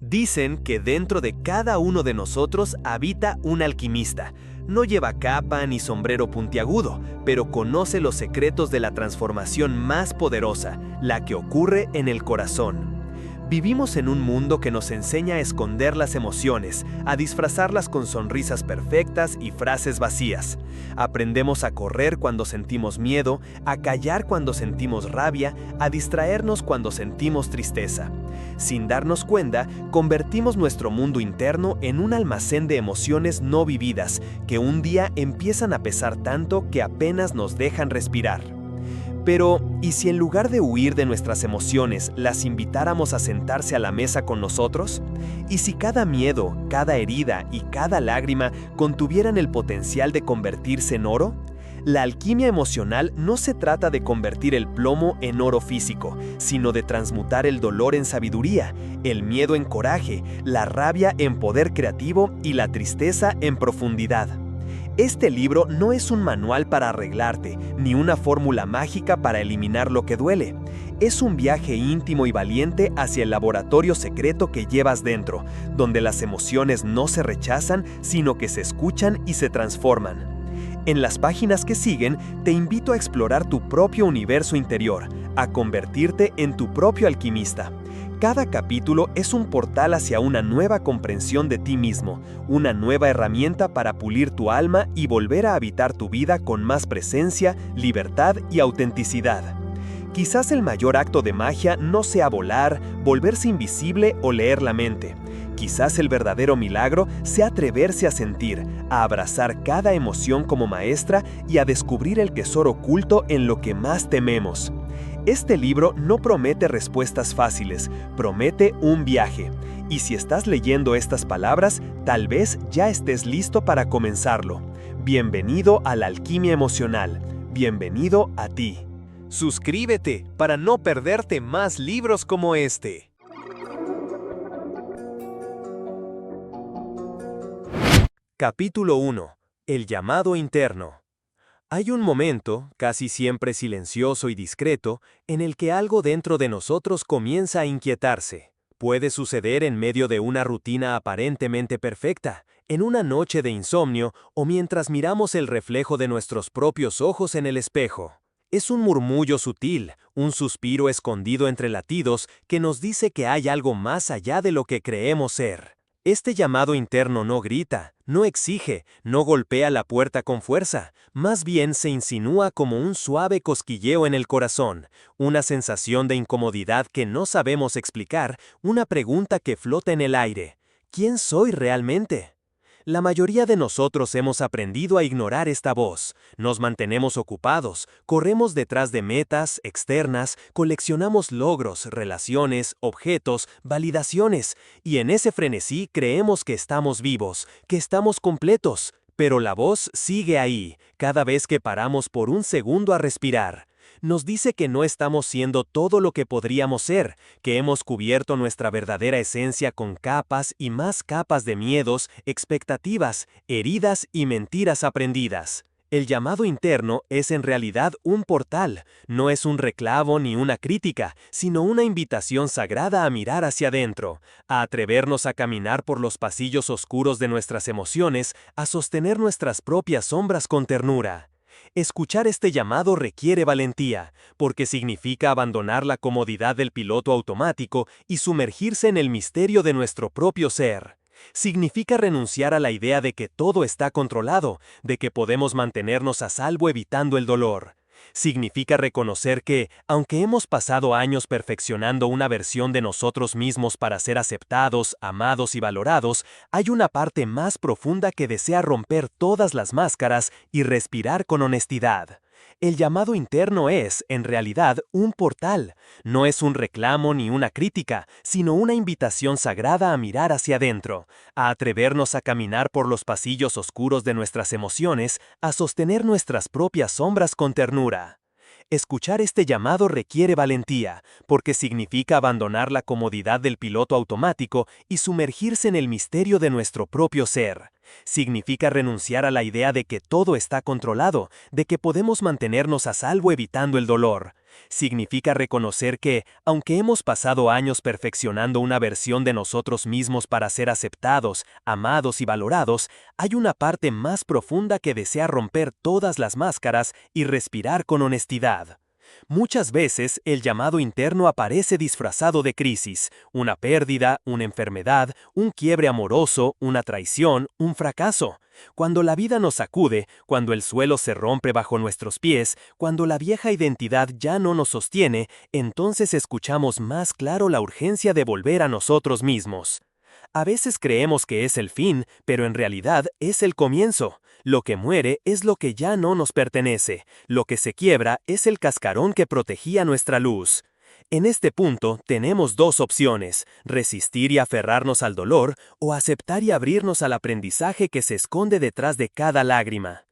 Dicen que dentro de cada uno de nosotros habita un alquimista. No lleva capa ni sombrero puntiagudo, pero conoce los secretos de la transformación más poderosa, la que ocurre en el corazón. Vivimos en un mundo que nos enseña a esconder las emociones, a disfrazarlas con sonrisas perfectas y frases vacías. Aprendemos a correr cuando sentimos miedo, a callar cuando sentimos rabia, a distraernos cuando sentimos tristeza. Sin darnos cuenta, convertimos nuestro mundo interno en un almacén de emociones no vividas, que un día empiezan a pesar tanto que apenas nos dejan respirar. Pero, ¿y si en lugar de huir de nuestras emociones, las invitáramos a sentarse a la mesa con nosotros? ¿Y si cada miedo, cada herida y cada lágrima contuvieran el potencial de convertirse en oro? La alquimia emocional no se trata de convertir el plomo en oro físico, sino de transmutar el dolor en sabiduría, el miedo en coraje, la rabia en poder creativo y la tristeza en profundidad. Este libro no es un manual para arreglarte, ni una fórmula mágica para eliminar lo que duele. Es un viaje íntimo y valiente hacia el laboratorio secreto que llevas dentro, donde las emociones no se rechazan, sino que se escuchan y se transforman. En las páginas que siguen, te invito a explorar tu propio universo interior, a convertirte en tu propio alquimista. Cada capítulo es un portal hacia una nueva comprensión de ti mismo, una nueva herramienta para pulir tu alma y volver a habitar tu vida con más presencia, libertad y autenticidad. Quizás el mayor acto de magia no sea volar, volverse invisible o leer la mente. Quizás el verdadero milagro sea atreverse a sentir, a abrazar cada emoción como maestra y a descubrir el tesoro oculto en lo que más tememos. Este libro no promete respuestas fáciles, promete un viaje. Y si estás leyendo estas palabras, tal vez ya estés listo para comenzarlo. Bienvenido a la alquimia emocional. Bienvenido a ti. Suscríbete para no perderte más libros como este. Capítulo 1. El llamado interno. Hay un momento, casi siempre silencioso y discreto, en el que algo dentro de nosotros comienza a inquietarse. Puede suceder en medio de una rutina aparentemente perfecta, en una noche de insomnio o mientras miramos el reflejo de nuestros propios ojos en el espejo. Es un murmullo sutil, un suspiro escondido entre latidos que nos dice que hay algo más allá de lo que creemos ser. Este llamado interno no grita, no exige, no golpea la puerta con fuerza, más bien se insinúa como un suave cosquilleo en el corazón, una sensación de incomodidad que no sabemos explicar, una pregunta que flota en el aire. ¿Quién soy realmente? La mayoría de nosotros hemos aprendido a ignorar esta voz. Nos mantenemos ocupados, corremos detrás de metas externas, coleccionamos logros, relaciones, objetos, validaciones, y en ese frenesí creemos que estamos vivos, que estamos completos. Pero la voz sigue ahí, cada vez que paramos por un segundo a respirar. Nos dice que no estamos siendo todo lo que podríamos ser, que hemos cubierto nuestra verdadera esencia con capas y más capas de miedos, expectativas, heridas y mentiras aprendidas. El llamado interno es en realidad un portal, no es un reclamo ni una crítica, sino una invitación sagrada a mirar hacia adentro, a atrevernos a caminar por los pasillos oscuros de nuestras emociones, a sostener nuestras propias sombras con ternura. Escuchar este llamado requiere valentía, porque significa abandonar la comodidad del piloto automático y sumergirse en el misterio de nuestro propio ser. Significa renunciar a la idea de que todo está controlado, de que podemos mantenernos a salvo evitando el dolor. Significa reconocer que, aunque hemos pasado años perfeccionando una versión de nosotros mismos para ser aceptados, amados y valorados, hay una parte más profunda que desea romper todas las máscaras y respirar con honestidad. El llamado interno es, en realidad, un portal. No es un reclamo ni una crítica, sino una invitación sagrada a mirar hacia adentro, a atrevernos a caminar por los pasillos oscuros de nuestras emociones, a sostener nuestras propias sombras con ternura. Escuchar este llamado requiere valentía, porque significa abandonar la comodidad del piloto automático y sumergirse en el misterio de nuestro propio ser. Significa renunciar a la idea de que todo está controlado, de que podemos mantenernos a salvo evitando el dolor. Significa reconocer que, aunque hemos pasado años perfeccionando una versión de nosotros mismos para ser aceptados, amados y valorados, hay una parte más profunda que desea romper todas las máscaras y respirar con honestidad. Muchas veces el llamado interno aparece disfrazado de crisis, una pérdida, una enfermedad, un quiebre amoroso, una traición, un fracaso. Cuando la vida nos sacude, cuando el suelo se rompe bajo nuestros pies, cuando la vieja identidad ya no nos sostiene, entonces escuchamos más claro la urgencia de volver a nosotros mismos. A veces creemos que es el fin, pero en realidad es el comienzo. Lo que muere es lo que ya no nos pertenece. Lo que se quiebra es el cascarón que protegía nuestra luz. En este punto tenemos dos opciones: resistir y aferrarnos al dolor, o aceptar y abrirnos al aprendizaje que se esconde detrás de cada lágrima.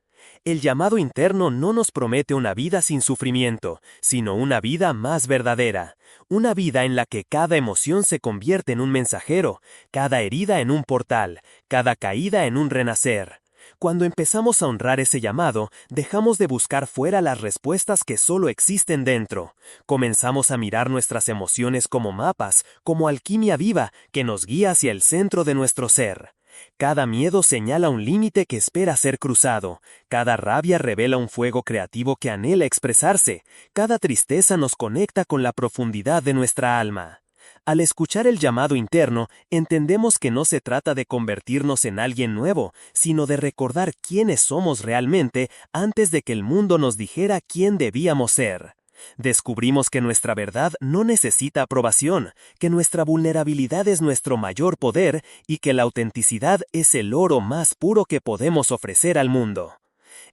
El llamado interno no nos promete una vida sin sufrimiento, sino una vida más verdadera. Una vida en la que cada emoción se convierte en un mensajero, cada herida en un portal, cada caída en un renacer. Cuando empezamos a honrar ese llamado, dejamos de buscar fuera las respuestas que solo existen dentro. Comenzamos a mirar nuestras emociones como mapas, como alquimia viva que nos guía hacia el centro de nuestro ser. Cada miedo señala un límite que espera ser cruzado. Cada rabia revela un fuego creativo que anhela expresarse. Cada tristeza nos conecta con la profundidad de nuestra alma. Al escuchar el llamado interno, entendemos que no se trata de convertirnos en alguien nuevo, sino de recordar quiénes somos realmente antes de que el mundo nos dijera quién debíamos ser. Descubrimos que nuestra verdad no necesita aprobación, que nuestra vulnerabilidad es nuestro mayor poder y que la autenticidad es el oro más puro que podemos ofrecer al mundo.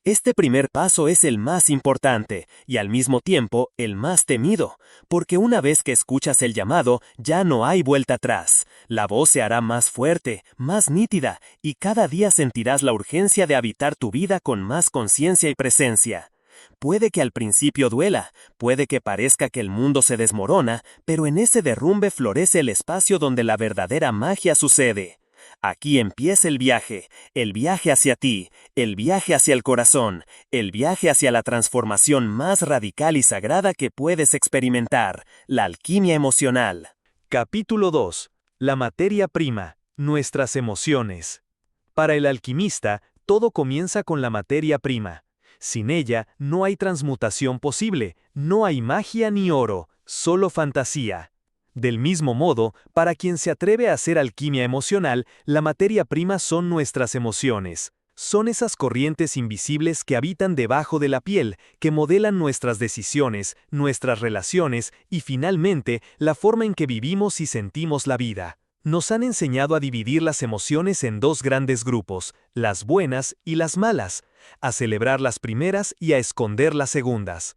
Este primer paso es el más importante y al mismo tiempo el más temido, porque una vez que escuchas el llamado ya no hay vuelta atrás. La voz se hará más fuerte, más nítida y cada día sentirás la urgencia de habitar tu vida con más conciencia y presencia. Puede que al principio duela, puede que parezca que el mundo se desmorona, pero en ese derrumbe florece el espacio donde la verdadera magia sucede. Aquí empieza el viaje hacia ti, el viaje hacia el corazón, el viaje hacia la transformación más radical y sagrada que puedes experimentar, la alquimia emocional. Capítulo 2. La materia prima, nuestras emociones. Para el alquimista, todo comienza con la materia prima. Sin ella, no hay transmutación posible, no hay magia ni oro, solo fantasía. Del mismo modo, para quien se atreve a hacer alquimia emocional, la materia prima son nuestras emociones. Son esas corrientes invisibles que habitan debajo de la piel, que modelan nuestras decisiones, nuestras relaciones y finalmente la forma en que vivimos y sentimos la vida. Nos han enseñado a dividir las emociones en dos grandes grupos, las buenas y las malas, a celebrar las primeras y a esconder las segundas.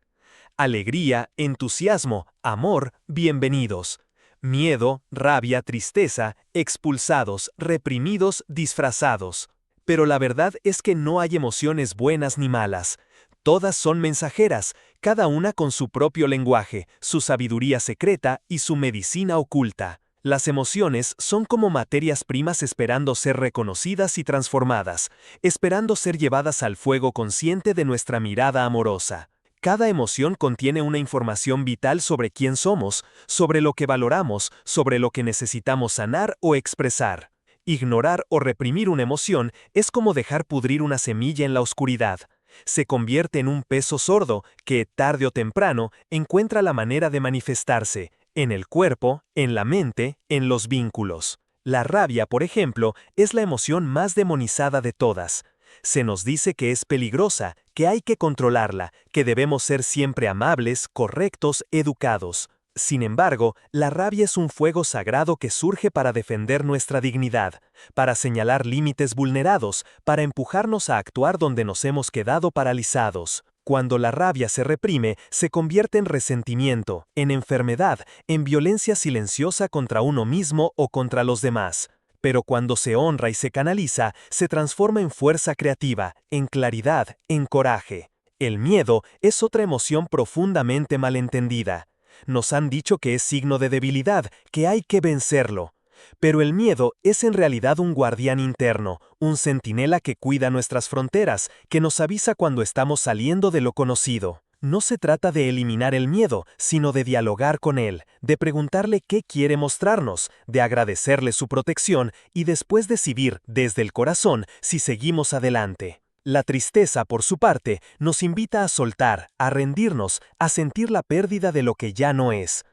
Alegría, entusiasmo, amor, bienvenidos. Miedo, rabia, tristeza, expulsados, reprimidos, disfrazados. Pero la verdad es que no hay emociones buenas ni malas. Todas son mensajeras, cada una con su propio lenguaje, su sabiduría secreta y su medicina oculta. Las emociones son como materias primas esperando ser reconocidas y transformadas, esperando ser llevadas al fuego consciente de nuestra mirada amorosa. Cada emoción contiene una información vital sobre quién somos, sobre lo que valoramos, sobre lo que necesitamos sanar o expresar. Ignorar o reprimir una emoción es como dejar pudrir una semilla en la oscuridad. Se convierte en un peso sordo que, tarde o temprano, encuentra la manera de manifestarse, en el cuerpo, en la mente, en los vínculos. La rabia, por ejemplo, es la emoción más demonizada de todas. Se nos dice que es peligrosa, que hay que controlarla, que debemos ser siempre amables, correctos, educados. Sin embargo, la rabia es un fuego sagrado que surge para defender nuestra dignidad, para señalar límites vulnerados, para empujarnos a actuar donde nos hemos quedado paralizados. Cuando la rabia se reprime, se convierte en resentimiento, en enfermedad, en violencia silenciosa contra uno mismo o contra los demás. Pero cuando se honra y se canaliza, se transforma en fuerza creativa, en claridad, en coraje. El miedo es otra emoción profundamente malentendida. Nos han dicho que es signo de debilidad, que hay que vencerlo. Pero el miedo es en realidad un guardián interno, un centinela que cuida nuestras fronteras, que nos avisa cuando estamos saliendo de lo conocido. No se trata de eliminar el miedo, sino de dialogar con él, de preguntarle qué quiere mostrarnos, de agradecerle su protección y después decidir, desde el corazón, si seguimos adelante. La tristeza, por su parte, nos invita a soltar, a rendirnos, a sentir la pérdida de lo que ya no es.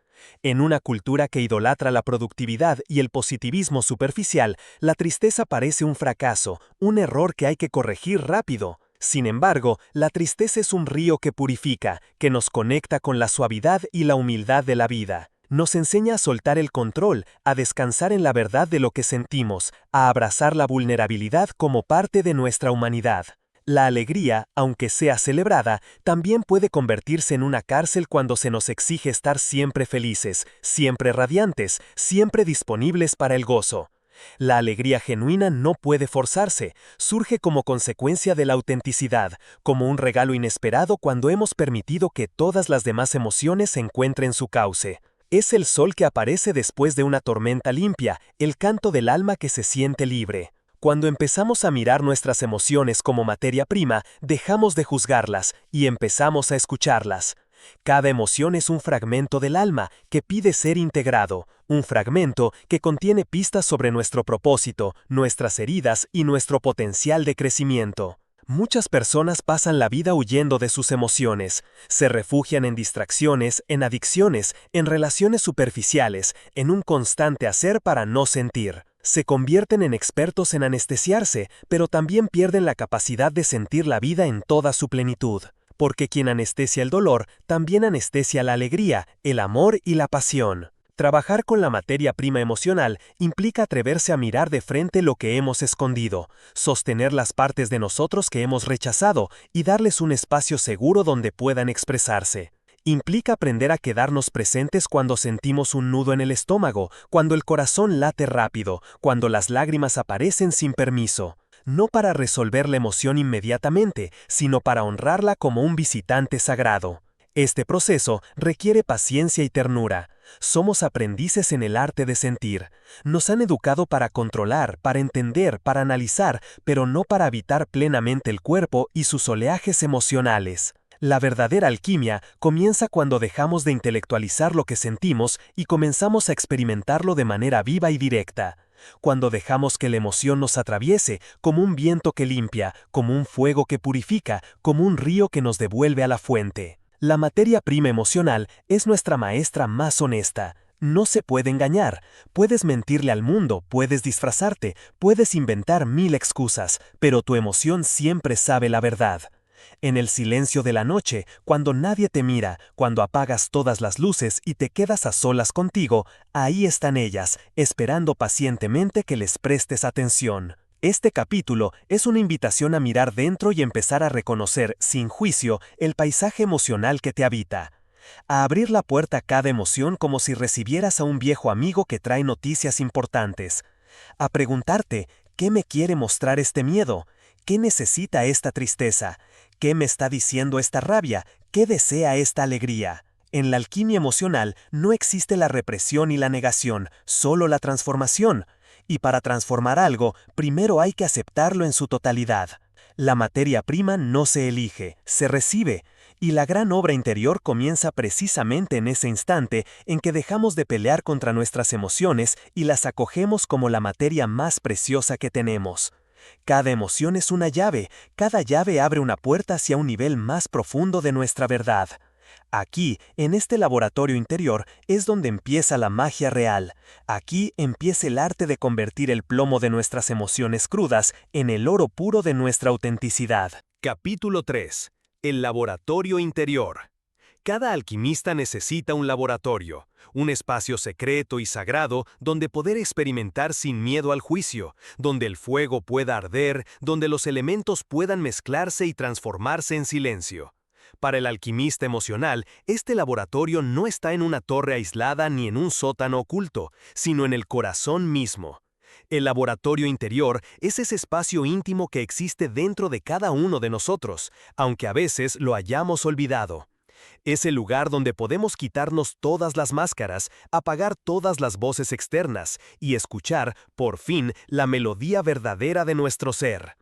En una cultura que idolatra la productividad y el positivismo superficial, la tristeza parece un fracaso, un error que hay que corregir rápido. Sin embargo, la tristeza es un río que purifica, que nos conecta con la suavidad y la humildad de la vida. Nos enseña a soltar el control, a descansar en la verdad de lo que sentimos, a abrazar la vulnerabilidad como parte de nuestra humanidad. La alegría, aunque sea celebrada, también puede convertirse en una cárcel cuando se nos exige estar siempre felices, siempre radiantes, siempre disponibles para el gozo. La alegría genuina no puede forzarse, surge como consecuencia de la autenticidad, como un regalo inesperado cuando hemos permitido que todas las demás emociones encuentren su cauce. Es el sol que aparece después de una tormenta limpia, el canto del alma que se siente libre. Cuando empezamos a mirar nuestras emociones como materia prima, dejamos de juzgarlas y empezamos a escucharlas. Cada emoción es un fragmento del alma que pide ser integrado, un fragmento que contiene pistas sobre nuestro propósito, nuestras heridas y nuestro potencial de crecimiento. Muchas personas pasan la vida huyendo de sus emociones, se refugian en distracciones, en adicciones, en relaciones superficiales, en un constante hacer para no sentir. Se convierten en expertos en anestesiarse, pero también pierden la capacidad de sentir la vida en toda su plenitud. Porque quien anestesia el dolor, también anestesia la alegría, el amor y la pasión. Trabajar con la materia prima emocional implica atreverse a mirar de frente lo que hemos escondido, sostener las partes de nosotros que hemos rechazado y darles un espacio seguro donde puedan expresarse. Implica aprender a quedarnos presentes cuando sentimos un nudo en el estómago, cuando el corazón late rápido, cuando las lágrimas aparecen sin permiso. No para resolver la emoción inmediatamente, sino para honrarla como un visitante sagrado. Este proceso requiere paciencia y ternura. Somos aprendices en el arte de sentir. Nos han educado para controlar, para entender, para analizar, pero no para habitar plenamente el cuerpo y sus oleajes emocionales. La verdadera alquimia comienza cuando dejamos de intelectualizar lo que sentimos y comenzamos a experimentarlo de manera viva y directa. Cuando dejamos que la emoción nos atraviese, como un viento que limpia, como un fuego que purifica, como un río que nos devuelve a la fuente. La materia prima emocional es nuestra maestra más honesta. No se puede engañar. Puedes mentirle al mundo, puedes disfrazarte, puedes inventar 1000 excusas, pero tu emoción siempre sabe la verdad. En el silencio de la noche, cuando nadie te mira, cuando apagas todas las luces y te quedas a solas contigo, ahí están ellas, esperando pacientemente que les prestes atención. Este capítulo es una invitación a mirar dentro y empezar a reconocer, sin juicio, el paisaje emocional que te habita. A abrir la puerta a cada emoción como si recibieras a un viejo amigo que trae noticias importantes. A preguntarte, ¿qué me quiere mostrar este miedo? ¿Qué necesita esta tristeza? ¿Qué me está diciendo esta rabia? ¿Qué desea esta alegría? En la alquimia emocional no existe la represión y la negación, solo la transformación. Y para transformar algo, primero hay que aceptarlo en su totalidad. La materia prima no se elige, se recibe. Y la gran obra interior comienza precisamente en ese instante en que dejamos de pelear contra nuestras emociones y las acogemos como la materia más preciosa que tenemos. Cada emoción es una llave, cada llave abre una puerta hacia un nivel más profundo de nuestra verdad. Aquí, en este laboratorio interior, es donde empieza la magia real. Aquí empieza el arte de convertir el plomo de nuestras emociones crudas en el oro puro de nuestra autenticidad. Capítulo 3. El laboratorio interior. Cada alquimista necesita un laboratorio, un espacio secreto y sagrado donde poder experimentar sin miedo al juicio, donde el fuego pueda arder, donde los elementos puedan mezclarse y transformarse en silencio. Para el alquimista emocional, este laboratorio no está en una torre aislada ni en un sótano oculto, sino en el corazón mismo. El laboratorio interior es ese espacio íntimo que existe dentro de cada uno de nosotros, aunque a veces lo hayamos olvidado. Es el lugar donde podemos quitarnos todas las máscaras, apagar todas las voces externas y escuchar, por fin, la melodía verdadera de nuestro ser.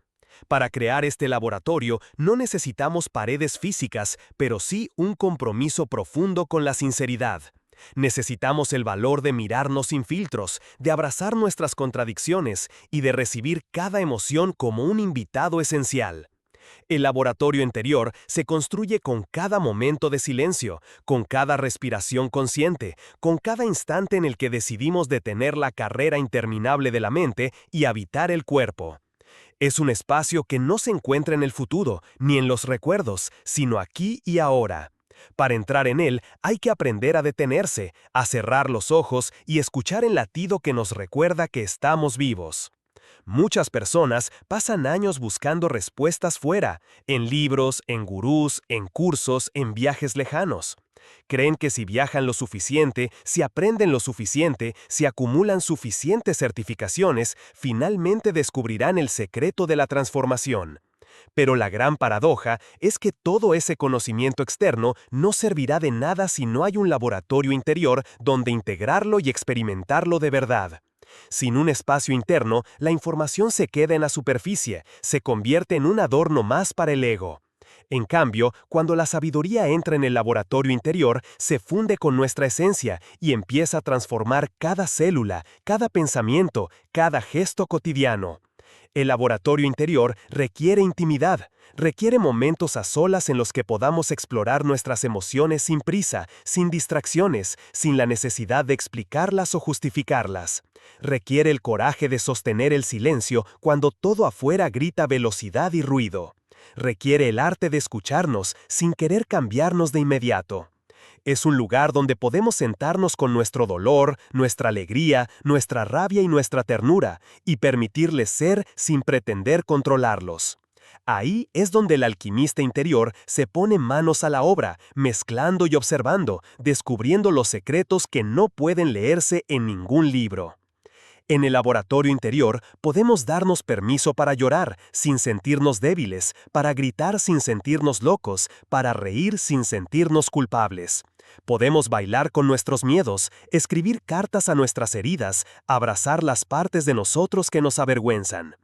Para crear este laboratorio no necesitamos paredes físicas, pero sí un compromiso profundo con la sinceridad. Necesitamos el valor de mirarnos sin filtros, de abrazar nuestras contradicciones y de recibir cada emoción como un invitado esencial. El laboratorio interior se construye con cada momento de silencio, con cada respiración consciente, con cada instante en el que decidimos detener la carrera interminable de la mente y habitar el cuerpo. Es un espacio que no se encuentra en el futuro, ni en los recuerdos, sino aquí y ahora. Para entrar en él hay que aprender a detenerse, a cerrar los ojos y escuchar el latido que nos recuerda que estamos vivos. Muchas personas pasan años buscando respuestas fuera, en libros, en gurús, en cursos, en viajes lejanos. Creen que si viajan lo suficiente, si aprenden lo suficiente, si acumulan suficientes certificaciones, finalmente descubrirán el secreto de la transformación. Pero la gran paradoja es que todo ese conocimiento externo no servirá de nada si no hay un laboratorio interior donde integrarlo y experimentarlo de verdad. Sin un espacio interno, la información se queda en la superficie, se convierte en un adorno más para el ego. En cambio, cuando la sabiduría entra en el laboratorio interior, se funde con nuestra esencia y empieza a transformar cada célula, cada pensamiento, cada gesto cotidiano. El laboratorio interior requiere intimidad, requiere momentos a solas en los que podamos explorar nuestras emociones sin prisa, sin distracciones, sin la necesidad de explicarlas o justificarlas. Requiere el coraje de sostener el silencio cuando todo afuera grita velocidad y ruido. Requiere el arte de escucharnos sin querer cambiarnos de inmediato. Es un lugar donde podemos sentarnos con nuestro dolor, nuestra alegría, nuestra rabia y nuestra ternura, y permitirles ser sin pretender controlarlos. Ahí es donde el alquimista interior se pone manos a la obra, mezclando y observando, descubriendo los secretos que no pueden leerse en ningún libro. En el laboratorio interior podemos darnos permiso para llorar sin sentirnos débiles, para gritar sin sentirnos locos, para reír sin sentirnos culpables. Podemos bailar con nuestros miedos, escribir cartas a nuestras heridas, abrazar las partes de nosotros que nos avergüenzan.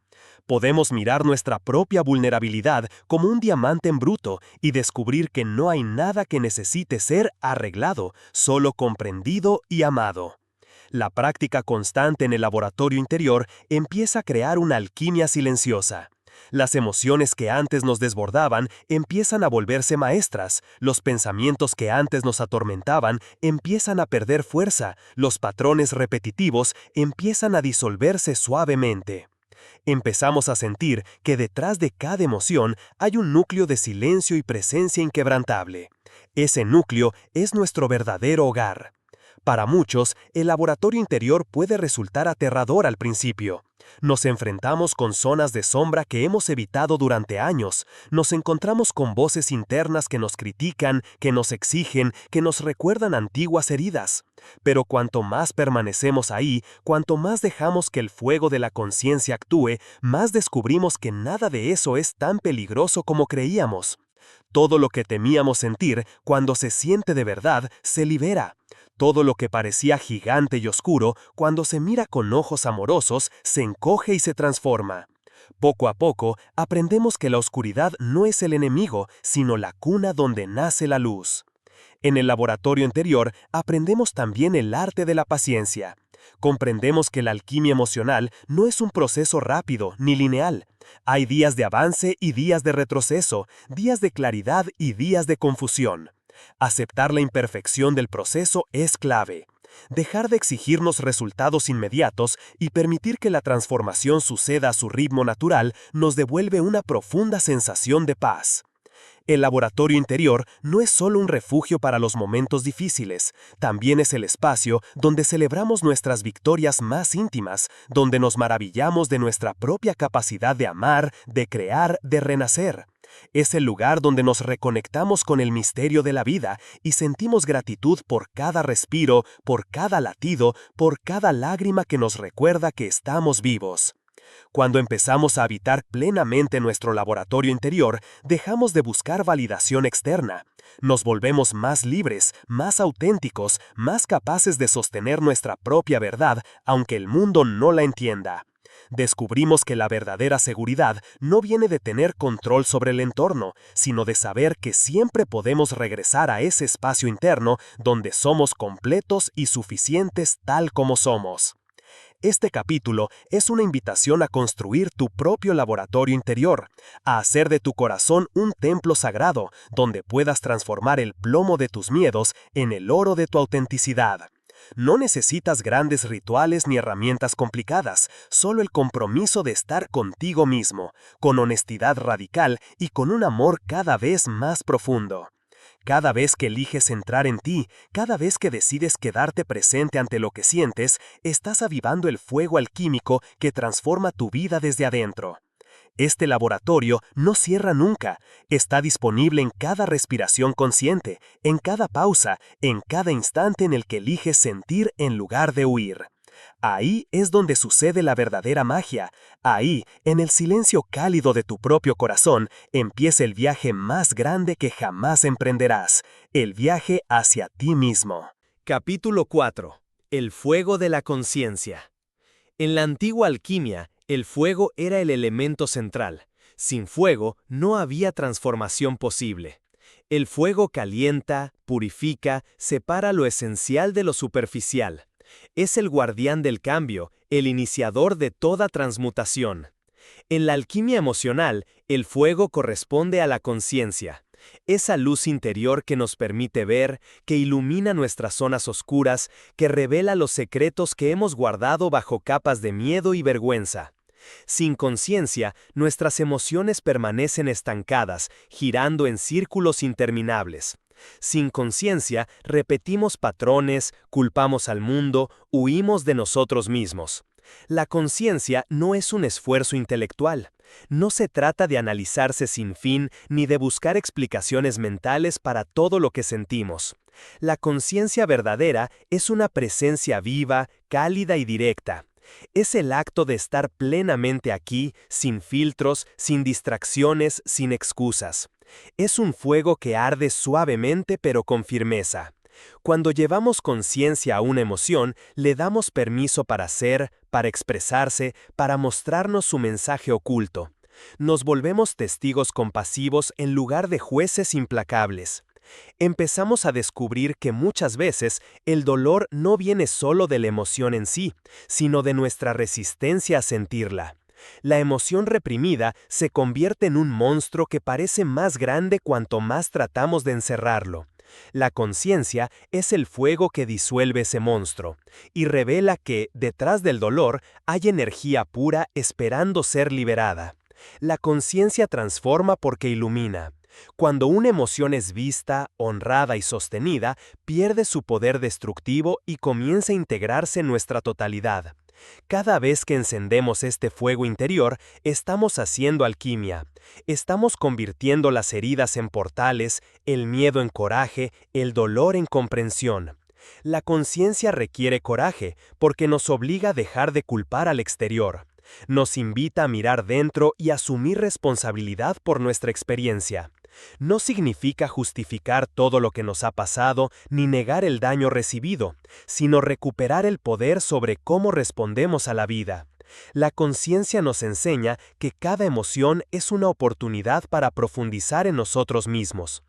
Podemos mirar nuestra propia vulnerabilidad como un diamante en bruto y descubrir que no hay nada que necesite ser arreglado, solo comprendido y amado. La práctica constante en el laboratorio interior empieza a crear una alquimia silenciosa. Las emociones que antes nos desbordaban empiezan a volverse maestras, los pensamientos que antes nos atormentaban empiezan a perder fuerza, los patrones repetitivos empiezan a disolverse suavemente. Empezamos a sentir que detrás de cada emoción hay un núcleo de silencio y presencia inquebrantable. Ese núcleo es nuestro verdadero hogar. Para muchos, el laboratorio interior puede resultar aterrador al principio. Nos enfrentamos con zonas de sombra que hemos evitado durante años. Nos encontramos con voces internas que nos critican, que nos exigen, que nos recuerdan antiguas heridas. Pero cuanto más permanecemos ahí, cuanto más dejamos que el fuego de la conciencia actúe, más descubrimos que nada de eso es tan peligroso como creíamos. Todo lo que temíamos sentir, cuando se siente de verdad, se libera. Todo lo que parecía gigante y oscuro, cuando se mira con ojos amorosos, se encoge y se transforma. Poco a poco, aprendemos que la oscuridad no es el enemigo, sino la cuna donde nace la luz. En el laboratorio interior, aprendemos también el arte de la paciencia. Comprendemos que la alquimia emocional no es un proceso rápido ni lineal. Hay días de avance y días de retroceso, días de claridad y días de confusión. Aceptar la imperfección del proceso es clave. Dejar de exigirnos resultados inmediatos y permitir que la transformación suceda a su ritmo natural nos devuelve una profunda sensación de paz. El laboratorio interior no es solo un refugio para los momentos difíciles, también es el espacio donde celebramos nuestras victorias más íntimas, donde nos maravillamos de nuestra propia capacidad de amar, de crear, de renacer. Es el lugar donde nos reconectamos con el misterio de la vida y sentimos gratitud por cada respiro, por cada latido, por cada lágrima que nos recuerda que estamos vivos. Cuando empezamos a habitar plenamente nuestro laboratorio interior, dejamos de buscar validación externa. Nos volvemos más libres, más auténticos, más capaces de sostener nuestra propia verdad, aunque el mundo no la entienda. Descubrimos que la verdadera seguridad no viene de tener control sobre el entorno, sino de saber que siempre podemos regresar a ese espacio interno donde somos completos y suficientes tal como somos. Este capítulo es una invitación a construir tu propio laboratorio interior, a hacer de tu corazón un templo sagrado donde puedas transformar el plomo de tus miedos en el oro de tu autenticidad. No necesitas grandes rituales ni herramientas complicadas, solo el compromiso de estar contigo mismo, con honestidad radical y con un amor cada vez más profundo. Cada vez que eliges entrar en ti, cada vez que decides quedarte presente ante lo que sientes, estás avivando el fuego alquímico que transforma tu vida desde adentro. Este laboratorio no cierra nunca, está disponible en cada respiración consciente, en cada pausa, en cada instante en el que eliges sentir en lugar de huir. Ahí es donde sucede la verdadera magia. Ahí, en el silencio cálido de tu propio corazón, empieza el viaje más grande que jamás emprenderás, el viaje hacia ti mismo. Capítulo 4. El fuego de la conciencia. En la antigua alquimia, el fuego era el elemento central. Sin fuego no había transformación posible. El fuego calienta, purifica, separa lo esencial de lo superficial. Es el guardián del cambio, el iniciador de toda transmutación. En la alquimia emocional, el fuego corresponde a la conciencia. Esa luz interior que nos permite ver, que ilumina nuestras zonas oscuras, que revela los secretos que hemos guardado bajo capas de miedo y vergüenza. Sin conciencia, nuestras emociones permanecen estancadas, girando en círculos interminables. Sin conciencia, repetimos patrones, culpamos al mundo, huimos de nosotros mismos. La conciencia no es un esfuerzo intelectual. No se trata de analizarse sin fin ni de buscar explicaciones mentales para todo lo que sentimos. La conciencia verdadera es una presencia viva, cálida y directa. Es el acto de estar plenamente aquí, sin filtros, sin distracciones, sin excusas. Es un fuego que arde suavemente pero con firmeza. Cuando llevamos conciencia a una emoción, le damos permiso para ser, para expresarse, para mostrarnos su mensaje oculto. Nos volvemos testigos compasivos en lugar de jueces implacables. Empezamos a descubrir que muchas veces el dolor no viene solo de la emoción en sí, sino de nuestra resistencia a sentirla. La emoción reprimida se convierte en un monstruo que parece más grande cuanto más tratamos de encerrarlo. La conciencia es el fuego que disuelve ese monstruo y revela que, detrás del dolor, hay energía pura esperando ser liberada. La conciencia transforma porque ilumina. Cuando una emoción es vista, honrada y sostenida, pierde su poder destructivo y comienza a integrarse en nuestra totalidad. Cada vez que encendemos este fuego interior, estamos haciendo alquimia. Estamos convirtiendo las heridas en portales, el miedo en coraje, el dolor en comprensión. La conciencia requiere coraje porque nos obliga a dejar de culpar al exterior. Nos invita a mirar dentro y asumir responsabilidad por nuestra experiencia. No significa justificar todo lo que nos ha pasado ni negar el daño recibido, sino recuperar el poder sobre cómo respondemos a la vida. La conciencia nos enseña que cada emoción es una oportunidad para profundizar en nosotros mismos.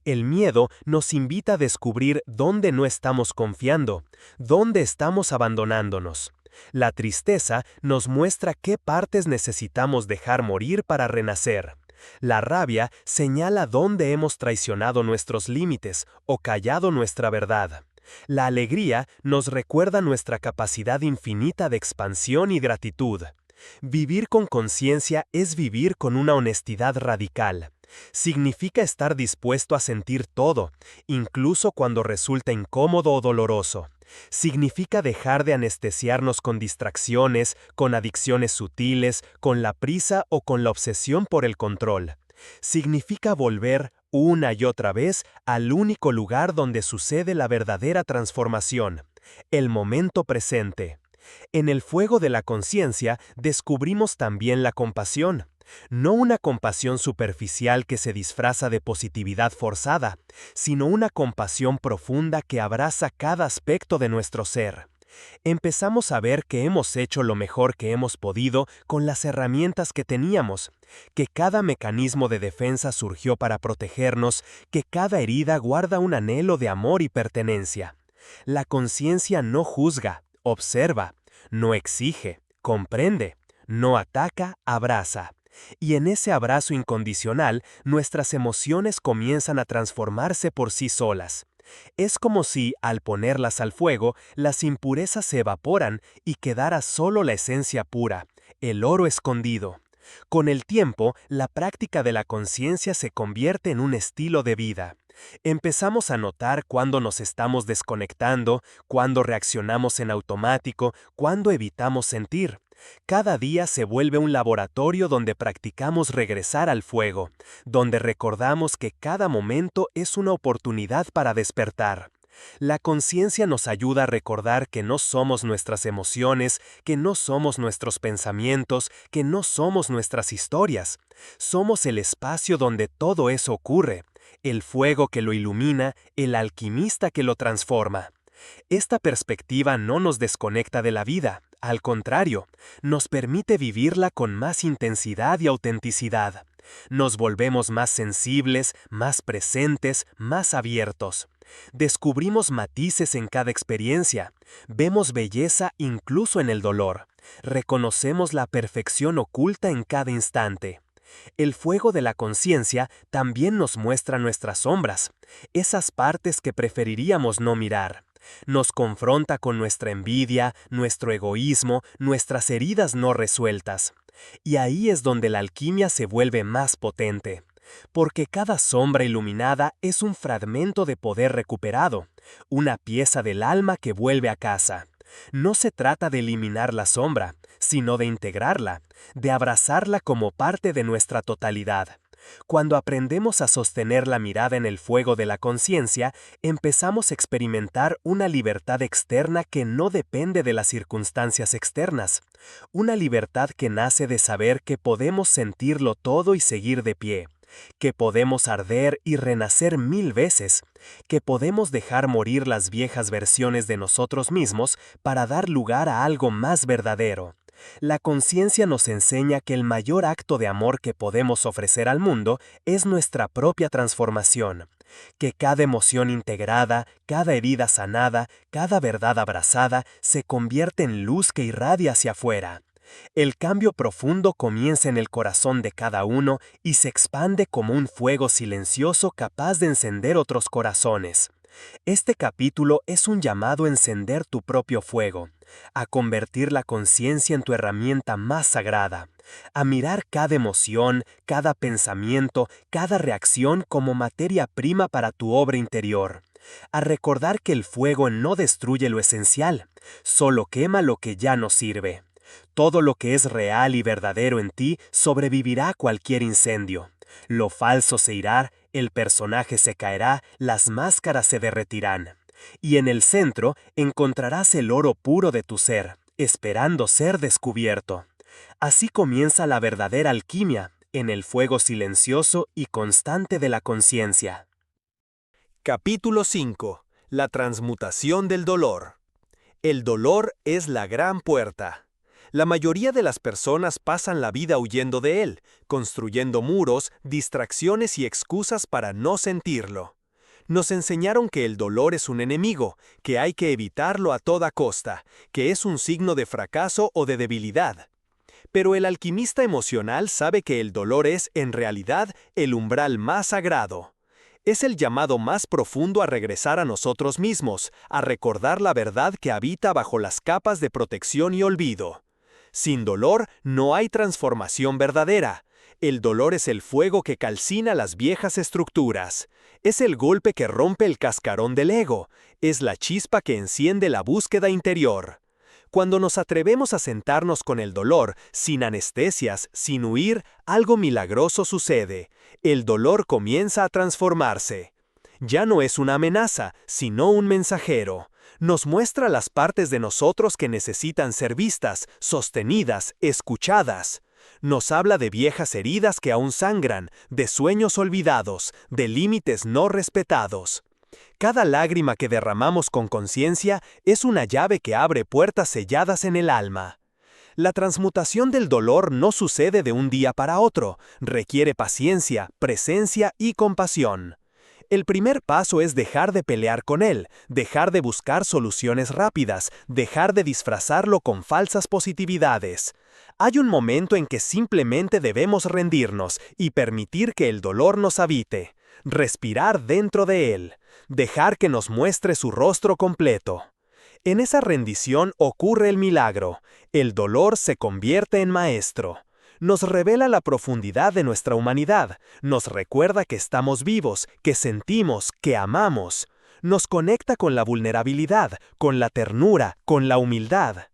El miedo nos invita a descubrir dónde no estamos confiando, dónde estamos abandonándonos. La tristeza nos muestra qué partes necesitamos dejar morir para renacer. La rabia señala dónde hemos traicionado nuestros límites o callado nuestra verdad. La alegría nos recuerda nuestra capacidad infinita de expansión y gratitud. Vivir con conciencia es vivir con una honestidad radical. Significa estar dispuesto a sentir todo, incluso cuando resulta incómodo o doloroso. Significa dejar de anestesiarnos con distracciones, con adicciones sutiles, con la prisa o con la obsesión por el control. Significa volver una y otra vez al único lugar donde sucede la verdadera transformación, el momento presente. En el fuego de la conciencia descubrimos también la compasión. No una compasión superficial que se disfraza de positividad forzada, sino una compasión profunda que abraza cada aspecto de nuestro ser. Empezamos a ver que hemos hecho lo mejor que hemos podido con las herramientas que teníamos, que cada mecanismo de defensa surgió para protegernos, que cada herida guarda un anhelo de amor y pertenencia. La conciencia no juzga, observa, no exige, comprende, no ataca, abraza. Y en ese abrazo incondicional, nuestras emociones comienzan a transformarse por sí solas. Es como si, al ponerlas al fuego, las impurezas se evaporan y quedara solo la esencia pura, el oro escondido. Con el tiempo, la práctica de la conciencia se convierte en un estilo de vida. Empezamos a notar cuándo nos estamos desconectando, cuándo reaccionamos en automático, cuándo evitamos sentir. Cada día se vuelve un laboratorio donde practicamos regresar al fuego, donde recordamos que cada momento es una oportunidad para despertar. La conciencia nos ayuda a recordar que no somos nuestras emociones, que no somos nuestros pensamientos, que no somos nuestras historias. Somos el espacio donde todo eso ocurre, el fuego que lo ilumina, el alquimista que lo transforma. Esta perspectiva no nos desconecta de la vida, al contrario, nos permite vivirla con más intensidad y autenticidad. Nos volvemos más sensibles, más presentes, más abiertos. Descubrimos matices en cada experiencia, vemos belleza incluso en el dolor, reconocemos la perfección oculta en cada instante. El fuego de la conciencia también nos muestra nuestras sombras, esas partes que preferiríamos no mirar. Nos confronta con nuestra envidia, nuestro egoísmo, nuestras heridas no resueltas. Y ahí es donde la alquimia se vuelve más potente. Porque cada sombra iluminada es un fragmento de poder recuperado, una pieza del alma que vuelve a casa. No se trata de eliminar la sombra, sino de integrarla, de abrazarla como parte de nuestra totalidad. Cuando aprendemos a sostener la mirada en el fuego de la conciencia, empezamos a experimentar una libertad externa que no depende de las circunstancias externas. Una libertad que nace de saber que podemos sentirlo todo y seguir de pie. Que podemos arder y renacer 1000 veces, que podemos dejar morir las viejas versiones de nosotros mismos para dar lugar a algo más verdadero. La conciencia nos enseña que el mayor acto de amor que podemos ofrecer al mundo es nuestra propia transformación, que cada emoción integrada, cada herida sanada, cada verdad abrazada se convierte en luz que irradia hacia afuera. El cambio profundo comienza en el corazón de cada uno y se expande como un fuego silencioso capaz de encender otros corazones. Este capítulo es un llamado a encender tu propio fuego, a convertir la conciencia en tu herramienta más sagrada, a mirar cada emoción, cada pensamiento, cada reacción como materia prima para tu obra interior, a recordar que el fuego no destruye lo esencial, solo quema lo que ya no sirve. Todo lo que es real y verdadero en ti sobrevivirá a cualquier incendio. Lo falso se irá, el personaje se caerá, las máscaras se derretirán. Y en el centro encontrarás el oro puro de tu ser, esperando ser descubierto. Así comienza la verdadera alquimia, en el fuego silencioso y constante de la conciencia. Capítulo 5. La transmutación del dolor. El dolor es la gran puerta. La mayoría de las personas pasan la vida huyendo de él, construyendo muros, distracciones y excusas para no sentirlo. Nos enseñaron que el dolor es un enemigo, que hay que evitarlo a toda costa, que es un signo de fracaso o de debilidad. Pero el alquimista emocional sabe que el dolor es, en realidad, el umbral más sagrado. Es el llamado más profundo a regresar a nosotros mismos, a recordar la verdad que habita bajo las capas de protección y olvido. Sin dolor no hay transformación verdadera. El dolor es el fuego que calcina las viejas estructuras. Es el golpe que rompe el cascarón del ego. Es la chispa que enciende la búsqueda interior. Cuando nos atrevemos a sentarnos con el dolor, sin anestesias, sin huir, algo milagroso sucede. El dolor comienza a transformarse. Ya no es una amenaza, sino un mensajero. Nos muestra las partes de nosotros que necesitan ser vistas, sostenidas, escuchadas. Nos habla de viejas heridas que aún sangran, de sueños olvidados, de límites no respetados. Cada lágrima que derramamos con conciencia es una llave que abre puertas selladas en el alma. La transmutación del dolor no sucede de un día para otro, requiere paciencia, presencia y compasión. El primer paso es dejar de pelear con él, dejar de buscar soluciones rápidas, dejar de disfrazarlo con falsas positividades. Hay un momento en que simplemente debemos rendirnos y permitir que el dolor nos habite, respirar dentro de él, dejar que nos muestre su rostro completo. En esa rendición ocurre el milagro. El dolor se convierte en maestro. Nos revela la profundidad de nuestra humanidad. Nos recuerda que estamos vivos, que sentimos, que amamos. Nos conecta con la vulnerabilidad, con la ternura, con la humildad.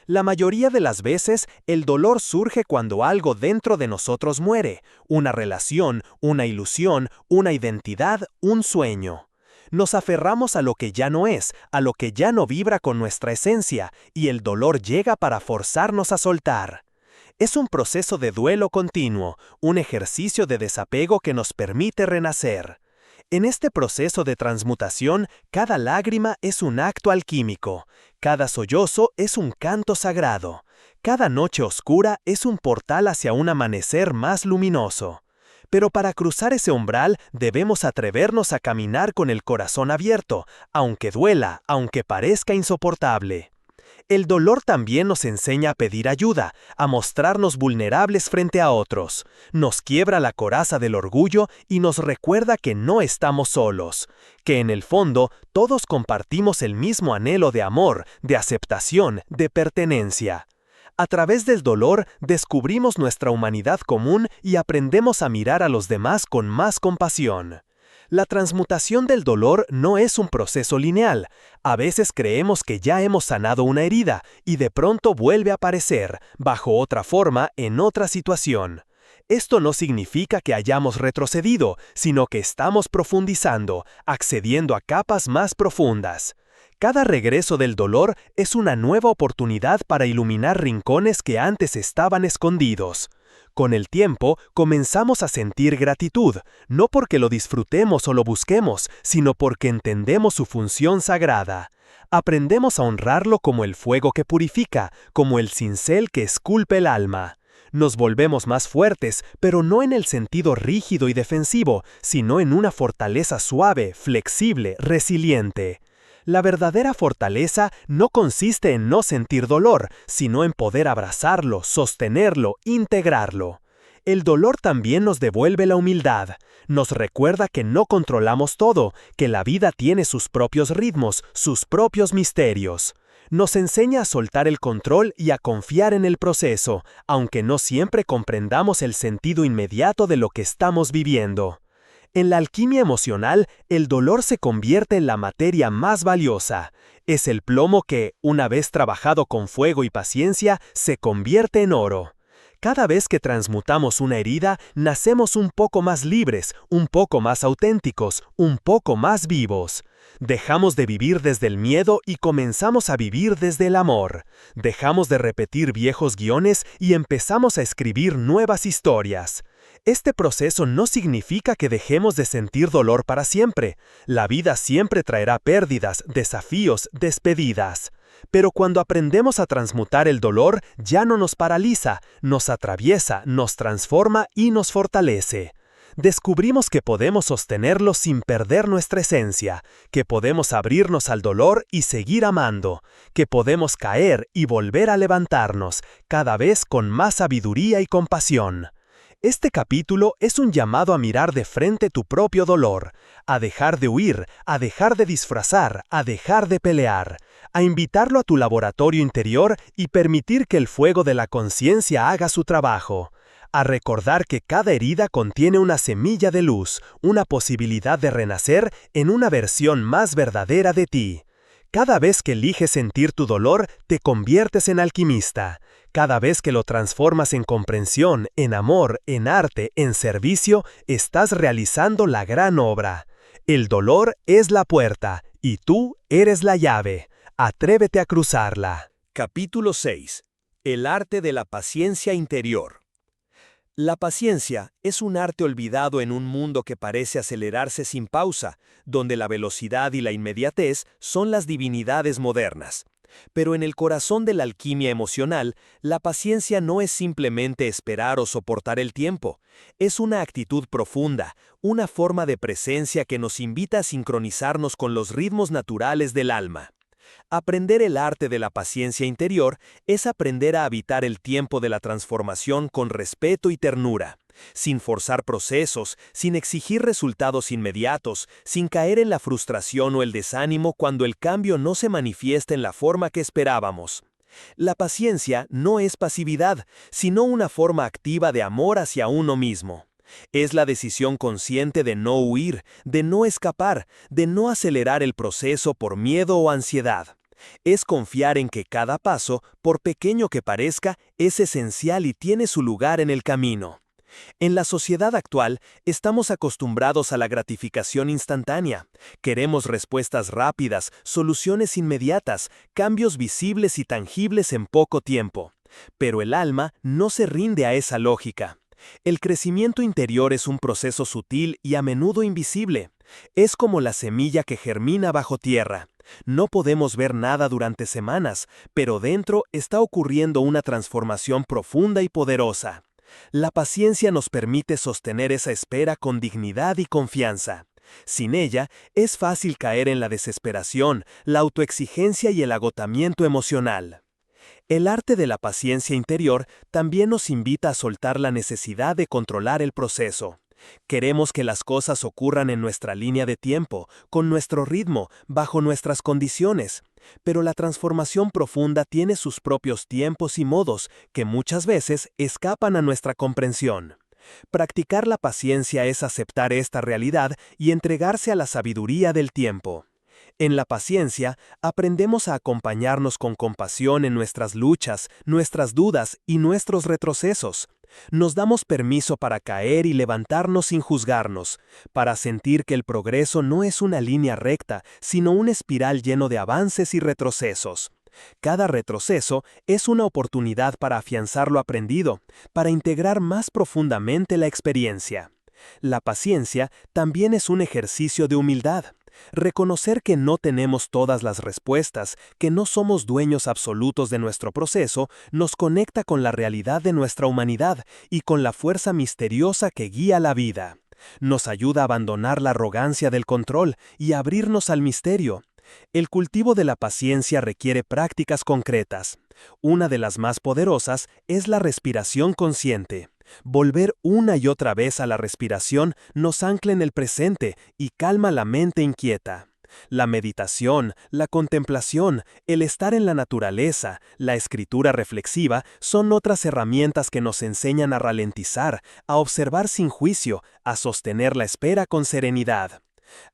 La mayoría de las veces, el dolor surge cuando algo dentro de nosotros muere. Una relación, una ilusión, una identidad, un sueño. Nos aferramos a lo que ya no es, a lo que ya no vibra con nuestra esencia, y el dolor llega para forzarnos a soltar. Es un proceso de duelo continuo, un ejercicio de desapego que nos permite renacer. En este proceso de transmutación, cada lágrima es un acto alquímico, cada sollozo es un canto sagrado, cada noche oscura es un portal hacia un amanecer más luminoso. Pero para cruzar ese umbral debemos atrevernos a caminar con el corazón abierto, aunque duela, aunque parezca insoportable. El dolor también nos enseña a pedir ayuda, a mostrarnos vulnerables frente a otros. Nos quiebra la coraza del orgullo y nos recuerda que no estamos solos, que en el fondo todos compartimos el mismo anhelo de amor, de aceptación, de pertenencia. A través del dolor descubrimos nuestra humanidad común y aprendemos a mirar a los demás con más compasión. La transmutación del dolor no es un proceso lineal. A veces creemos que ya hemos sanado una herida y de pronto vuelve a aparecer, bajo otra forma, en otra situación. Esto no significa que hayamos retrocedido, sino que estamos profundizando, accediendo a capas más profundas. Cada regreso del dolor es una nueva oportunidad para iluminar rincones que antes estaban escondidos. Con el tiempo, comenzamos a sentir gratitud, no porque lo disfrutemos o lo busquemos, sino porque entendemos su función sagrada. Aprendemos a honrarlo como el fuego que purifica, como el cincel que esculpe el alma. Nos volvemos más fuertes, pero no en el sentido rígido y defensivo, sino en una fortaleza suave, flexible, resiliente. La verdadera fortaleza no consiste en no sentir dolor, sino en poder abrazarlo, sostenerlo, integrarlo. El dolor también nos devuelve la humildad. Nos recuerda que no controlamos todo, que la vida tiene sus propios ritmos, sus propios misterios. Nos enseña a soltar el control y a confiar en el proceso, aunque no siempre comprendamos el sentido inmediato de lo que estamos viviendo. En la alquimia emocional, el dolor se convierte en la materia más valiosa. Es el plomo que, una vez trabajado con fuego y paciencia, se convierte en oro. Cada vez que transmutamos una herida, nacemos un poco más libres, un poco más auténticos, un poco más vivos. Dejamos de vivir desde el miedo y comenzamos a vivir desde el amor. Dejamos de repetir viejos guiones y empezamos a escribir nuevas historias. Este proceso no significa que dejemos de sentir dolor para siempre. La vida siempre traerá pérdidas, desafíos, despedidas. Pero cuando aprendemos a transmutar el dolor, ya no nos paraliza, nos atraviesa, nos transforma y nos fortalece. Descubrimos que podemos sostenerlo sin perder nuestra esencia, que podemos abrirnos al dolor y seguir amando, que podemos caer y volver a levantarnos, cada vez con más sabiduría y compasión. Este capítulo es un llamado a mirar de frente tu propio dolor, a dejar de huir, a dejar de disfrazar, a dejar de pelear, a invitarlo a tu laboratorio interior y permitir que el fuego de la conciencia haga su trabajo, a recordar que cada herida contiene una semilla de luz, una posibilidad de renacer en una versión más verdadera de ti. Cada vez que eliges sentir tu dolor, te conviertes en alquimista. Cada vez que lo transformas en comprensión, en amor, en arte, en servicio, estás realizando la gran obra. El dolor es la puerta y tú eres la llave. Atrévete a cruzarla. Capítulo 6. El arte de la paciencia interior. La paciencia es un arte olvidado en un mundo que parece acelerarse sin pausa, donde la velocidad y la inmediatez son las divinidades modernas. Pero en el corazón de la alquimia emocional, la paciencia no es simplemente esperar o soportar el tiempo. Es una actitud profunda, una forma de presencia que nos invita a sincronizarnos con los ritmos naturales del alma. Aprender el arte de la paciencia interior es aprender a habitar el tiempo de la transformación con respeto y ternura, sin forzar procesos, sin exigir resultados inmediatos, sin caer en la frustración o el desánimo cuando el cambio no se manifiesta en la forma que esperábamos. La paciencia no es pasividad, sino una forma activa de amor hacia uno mismo. Es la decisión consciente de no huir, de no escapar, de no acelerar el proceso por miedo o ansiedad. Es confiar en que cada paso, por pequeño que parezca, es esencial y tiene su lugar en el camino. En la sociedad actual, estamos acostumbrados a la gratificación instantánea. Queremos respuestas rápidas, soluciones inmediatas, cambios visibles y tangibles en poco tiempo. Pero el alma no se rinde a esa lógica. El crecimiento interior es un proceso sutil y a menudo invisible. Es como la semilla que germina bajo tierra. No podemos ver nada durante semanas, pero dentro está ocurriendo una transformación profunda y poderosa. La paciencia nos permite sostener esa espera con dignidad y confianza. Sin ella, es fácil caer en la desesperación, la autoexigencia y el agotamiento emocional. El arte de la paciencia interior también nos invita a soltar la necesidad de controlar el proceso. Queremos que las cosas ocurran en nuestra línea de tiempo, con nuestro ritmo, bajo nuestras condiciones. Pero la transformación profunda tiene sus propios tiempos y modos que muchas veces escapan a nuestra comprensión. Practicar la paciencia es aceptar esta realidad y entregarse a la sabiduría del tiempo. En la paciencia, aprendemos a acompañarnos con compasión en nuestras luchas, nuestras dudas y nuestros retrocesos. Nos damos permiso para caer y levantarnos sin juzgarnos, para sentir que el progreso no es una línea recta, sino un espiral lleno de avances y retrocesos. Cada retroceso es una oportunidad para afianzar lo aprendido, para integrar más profundamente la experiencia. La paciencia también es un ejercicio de humildad. Reconocer que no tenemos todas las respuestas, que no somos dueños absolutos de nuestro proceso, nos conecta con la realidad de nuestra humanidad y con la fuerza misteriosa que guía la vida. Nos ayuda a abandonar la arrogancia del control y a abrirnos al misterio. El cultivo de la paciencia requiere prácticas concretas. Una de las más poderosas es la respiración consciente. Volver una y otra vez a la respiración nos ancla en el presente y calma la mente inquieta. La meditación, la contemplación, el estar en la naturaleza, la escritura reflexiva son otras herramientas que nos enseñan a ralentizar, a observar sin juicio, a sostener la espera con serenidad.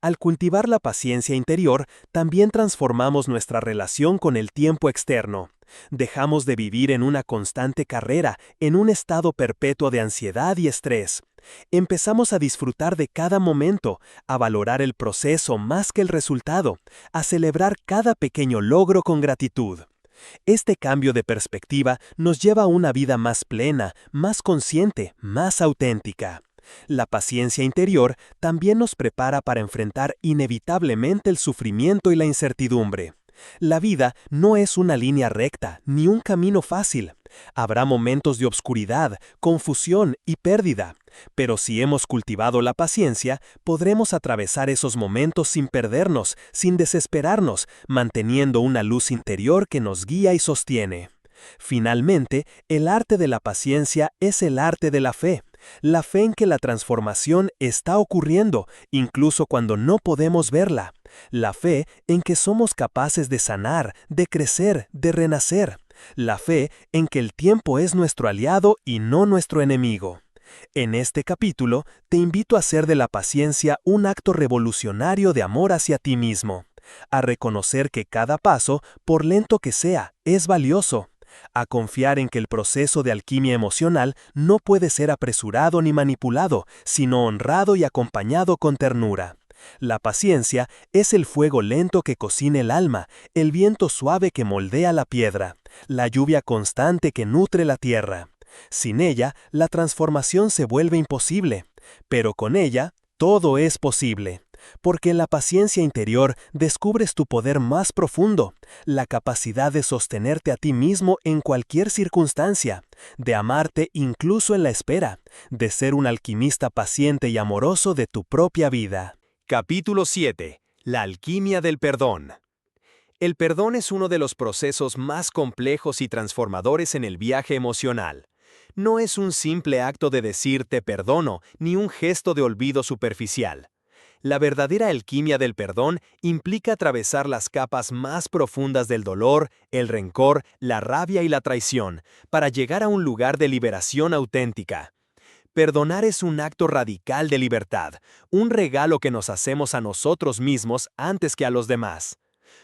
Al cultivar la paciencia interior, también transformamos nuestra relación con el tiempo externo. Dejamos de vivir en una constante carrera, en un estado perpetuo de ansiedad y estrés. Empezamos a disfrutar de cada momento, a valorar el proceso más que el resultado, a celebrar cada pequeño logro con gratitud. Este cambio de perspectiva nos lleva a una vida más plena, más consciente, más auténtica. La paciencia interior también nos prepara para enfrentar inevitablemente el sufrimiento y la incertidumbre. La vida no es una línea recta, ni un camino fácil. Habrá momentos de obscuridad, confusión y pérdida. Pero si hemos cultivado la paciencia, podremos atravesar esos momentos sin perdernos, sin desesperarnos, manteniendo una luz interior que nos guía y sostiene. Finalmente, el arte de la paciencia es el arte de la fe en que la transformación está ocurriendo, incluso cuando no podemos verla. La fe en que somos capaces de sanar, de crecer, de renacer. La fe en que el tiempo es nuestro aliado y no nuestro enemigo. En este capítulo, te invito a hacer de la paciencia un acto revolucionario de amor hacia ti mismo, a reconocer que cada paso, por lento que sea, es valioso, a confiar en que el proceso de alquimia emocional no puede ser apresurado ni manipulado, sino honrado y acompañado con ternura. La paciencia es el fuego lento que cocina el alma, el viento suave que moldea la piedra, la lluvia constante que nutre la tierra. Sin ella, la transformación se vuelve imposible, pero con ella, todo es posible. Porque en la paciencia interior descubres tu poder más profundo, la capacidad de sostenerte a ti mismo en cualquier circunstancia, de amarte incluso en la espera, de ser un alquimista paciente y amoroso de tu propia vida. Capítulo 7. La alquimia del perdón. El perdón es uno de los procesos más complejos y transformadores en el viaje emocional. No es un simple acto de decir te perdono, ni un gesto de olvido superficial. La verdadera alquimia del perdón implica atravesar las capas más profundas del dolor, el rencor, la rabia y la traición, para llegar a un lugar de liberación auténtica. Perdonar es un acto radical de libertad, un regalo que nos hacemos a nosotros mismos antes que a los demás.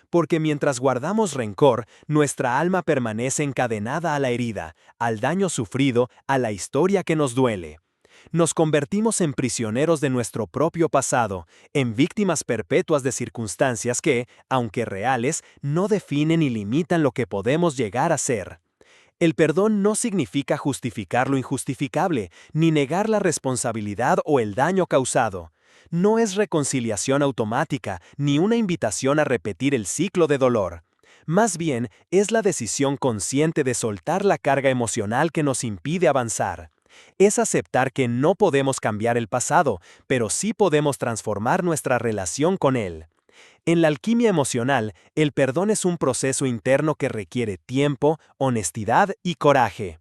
Porque mientras guardamos rencor, nuestra alma permanece encadenada a la herida, al daño sufrido, a la historia que nos duele. Nos convertimos en prisioneros de nuestro propio pasado, en víctimas perpetuas de circunstancias que, aunque reales, no definen y limitan lo que podemos llegar a ser. El perdón no significa justificar lo injustificable, ni negar la responsabilidad o el daño causado. No es reconciliación automática, ni una invitación a repetir el ciclo de dolor. Más bien, es la decisión consciente de soltar la carga emocional que nos impide avanzar. Es aceptar que no podemos cambiar el pasado, pero sí podemos transformar nuestra relación con él. En la alquimia emocional, el perdón es un proceso interno que requiere tiempo, honestidad y coraje.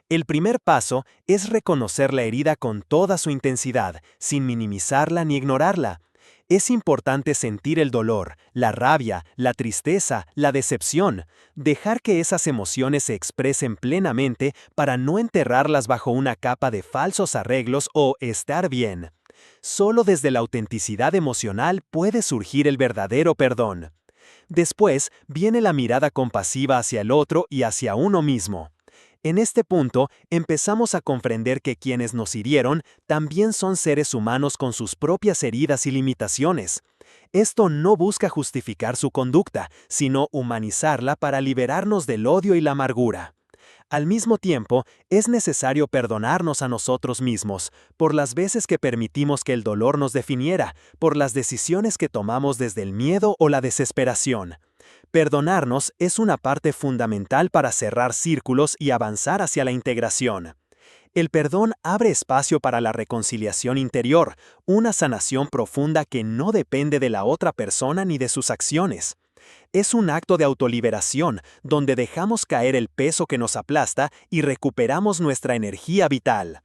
El primer paso es reconocer la herida con toda su intensidad, sin minimizarla ni ignorarla. Es importante sentir el dolor, la rabia, la tristeza, la decepción, dejar que esas emociones se expresen plenamente para no enterrarlas bajo una capa de falsos arreglos o estar bien. Solo desde la autenticidad emocional puede surgir el verdadero perdón. Después viene la mirada compasiva hacia el otro y hacia uno mismo. En este punto, empezamos a comprender que quienes nos hirieron también son seres humanos con sus propias heridas y limitaciones. Esto no busca justificar su conducta, sino humanizarla para liberarnos del odio y la amargura. Al mismo tiempo, es necesario perdonarnos a nosotros mismos, por las veces que permitimos que el dolor nos definiera, por las decisiones que tomamos desde el miedo o la desesperación. Perdonarnos es una parte fundamental para cerrar círculos y avanzar hacia la integración. El perdón abre espacio para la reconciliación interior, una sanación profunda que no depende de la otra persona ni de sus acciones. Es un acto de autoliberación, donde dejamos caer el peso que nos aplasta y recuperamos nuestra energía vital.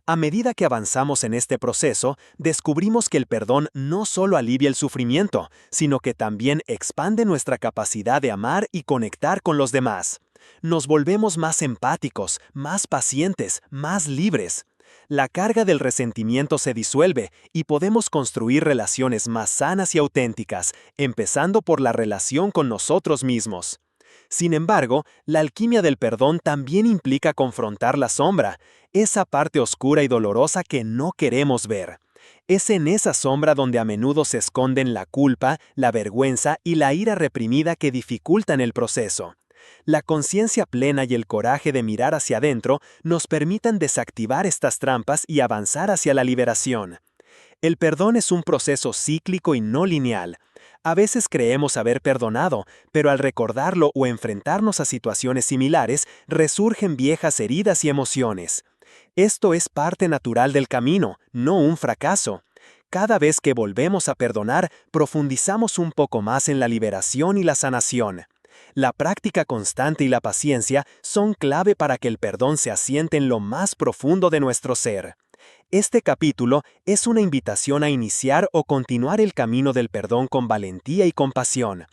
A medida que avanzamos en este proceso, descubrimos que el perdón no solo alivia el sufrimiento, sino que también expande nuestra capacidad de amar y conectar con los demás. Nos volvemos más empáticos, más pacientes, más libres. La carga del resentimiento se disuelve y podemos construir relaciones más sanas y auténticas, empezando por la relación con nosotros mismos. Sin embargo, la alquimia del perdón también implica confrontar la sombra, esa parte oscura y dolorosa que no queremos ver. Es en esa sombra donde a menudo se esconden la culpa, la vergüenza y la ira reprimida que dificultan el proceso. La conciencia plena y el coraje de mirar hacia adentro nos permitan desactivar estas trampas y avanzar hacia la liberación. El perdón es un proceso cíclico y no lineal. A veces creemos haber perdonado, pero al recordarlo o enfrentarnos a situaciones similares, resurgen viejas heridas y emociones. Esto es parte natural del camino, no un fracaso. Cada vez que volvemos a perdonar, profundizamos un poco más en la liberación y la sanación. La práctica constante y la paciencia son clave para que el perdón se asiente en lo más profundo de nuestro ser. Este capítulo es una invitación a iniciar o continuar el camino del perdón con valentía y compasión.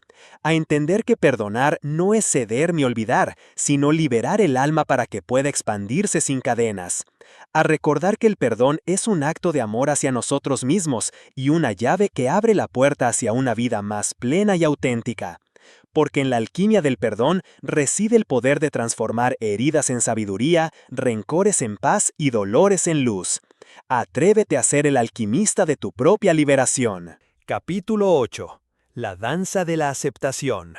A entender que perdonar no es ceder ni olvidar, sino liberar el alma para que pueda expandirse sin cadenas. A recordar que el perdón es un acto de amor hacia nosotros mismos y una llave que abre la puerta hacia una vida más plena y auténtica. Porque en la alquimia del perdón reside el poder de transformar heridas en sabiduría, rencores en paz y dolores en luz. Atrévete a ser el alquimista de tu propia liberación. Capítulo 8. La danza de la aceptación.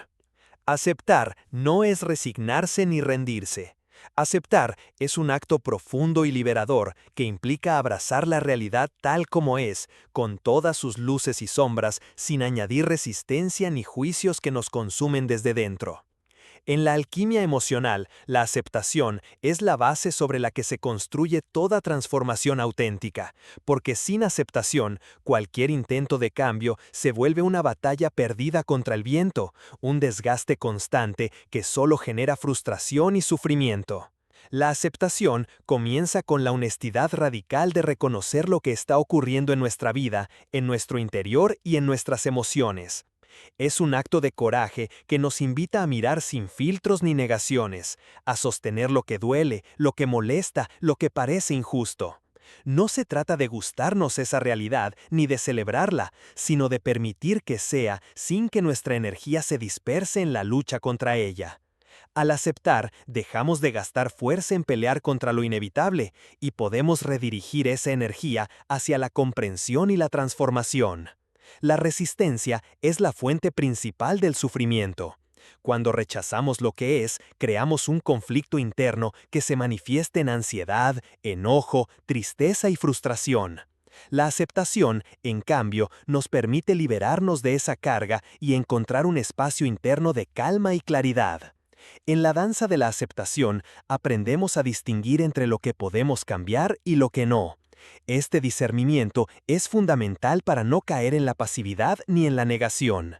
Aceptar no es resignarse ni rendirse. Aceptar es un acto profundo y liberador que implica abrazar la realidad tal como es, con todas sus luces y sombras, sin añadir resistencia ni juicios que nos consumen desde dentro. En la alquimia emocional, la aceptación es la base sobre la que se construye toda transformación auténtica, porque sin aceptación, cualquier intento de cambio se vuelve una batalla perdida contra el viento, un desgaste constante que solo genera frustración y sufrimiento. La aceptación comienza con la honestidad radical de reconocer lo que está ocurriendo en nuestra vida, en nuestro interior y en nuestras emociones. Es un acto de coraje que nos invita a mirar sin filtros ni negaciones, a sostener lo que duele, lo que molesta, lo que parece injusto. No se trata de gustarnos esa realidad ni de celebrarla, sino de permitir que sea sin que nuestra energía se disperse en la lucha contra ella. Al aceptar, dejamos de gastar fuerza en pelear contra lo inevitable y podemos redirigir esa energía hacia la comprensión y la transformación. La resistencia es la fuente principal del sufrimiento. Cuando rechazamos lo que es, creamos un conflicto interno que se manifiesta en ansiedad, enojo, tristeza y frustración. La aceptación, en cambio, nos permite liberarnos de esa carga y encontrar un espacio interno de calma y claridad. En la danza de la aceptación, aprendemos a distinguir entre lo que podemos cambiar y lo que no. Este discernimiento es fundamental para no caer en la pasividad ni en la negación.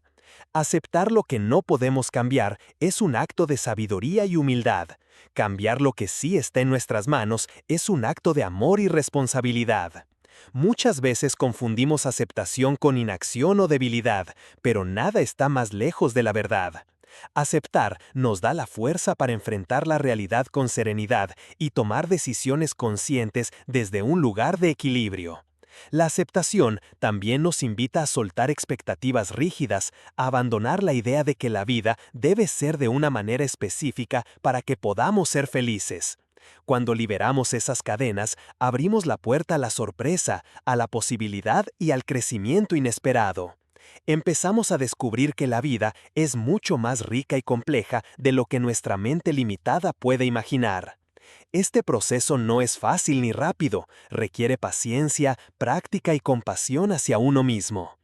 Aceptar lo que no podemos cambiar es un acto de sabiduría y humildad. Cambiar lo que sí está en nuestras manos es un acto de amor y responsabilidad. Muchas veces confundimos aceptación con inacción o debilidad, pero nada está más lejos de la verdad. Aceptar nos da la fuerza para enfrentar la realidad con serenidad y tomar decisiones conscientes desde un lugar de equilibrio. La aceptación también nos invita a soltar expectativas rígidas, a abandonar la idea de que la vida debe ser de una manera específica para que podamos ser felices. Cuando liberamos esas cadenas, abrimos la puerta a la sorpresa, a la posibilidad y al crecimiento inesperado. Empezamos a descubrir que la vida es mucho más rica y compleja de lo que nuestra mente limitada puede imaginar. Este proceso no es fácil ni rápido, requiere paciencia, práctica y compasión hacia uno mismo.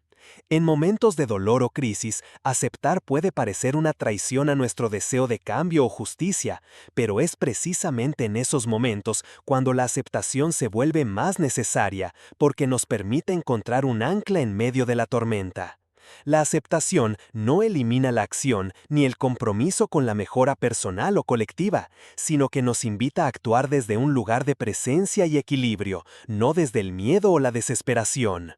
En momentos de dolor o crisis, aceptar puede parecer una traición a nuestro deseo de cambio o justicia, pero es precisamente en esos momentos cuando la aceptación se vuelve más necesaria, porque nos permite encontrar un ancla en medio de la tormenta. La aceptación no elimina la acción ni el compromiso con la mejora personal o colectiva, sino que nos invita a actuar desde un lugar de presencia y equilibrio, no desde el miedo o la desesperación.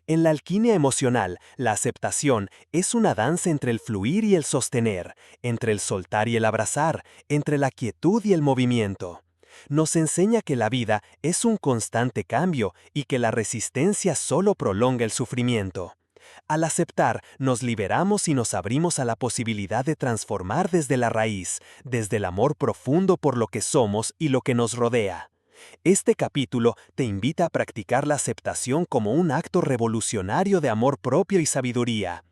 En la alquimia emocional, la aceptación es una danza entre el fluir y el sostener, entre el soltar y el abrazar, entre la quietud y el movimiento. Nos enseña que la vida es un constante cambio y que la resistencia solo prolonga el sufrimiento. Al aceptar, nos liberamos y nos abrimos a la posibilidad de transformar desde la raíz, desde el amor profundo por lo que somos y lo que nos rodea. Este capítulo te invita a practicar la aceptación como un acto revolucionario de amor propio y sabiduría,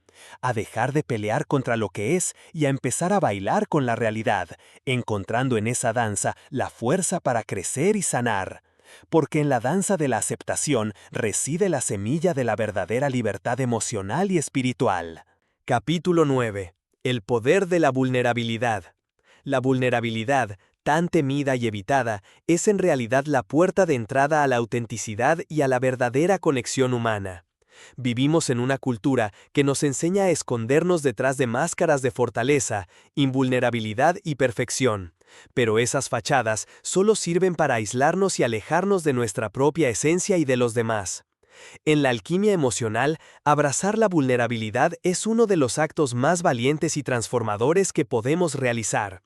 a dejar de pelear contra lo que es y a empezar a bailar con la realidad, encontrando en esa danza la fuerza para crecer y sanar. Porque en la danza de la aceptación reside la semilla de la verdadera libertad emocional y espiritual. Capítulo 9. El poder de la vulnerabilidad. La vulnerabilidad, tan temida y evitada, es en realidad la puerta de entrada a la autenticidad y a la verdadera conexión humana. Vivimos en una cultura que nos enseña a escondernos detrás de máscaras de fortaleza, invulnerabilidad y perfección. Pero esas fachadas solo sirven para aislarnos y alejarnos de nuestra propia esencia y de los demás. En la alquimia emocional, abrazar la vulnerabilidad es uno de los actos más valientes y transformadores que podemos realizar.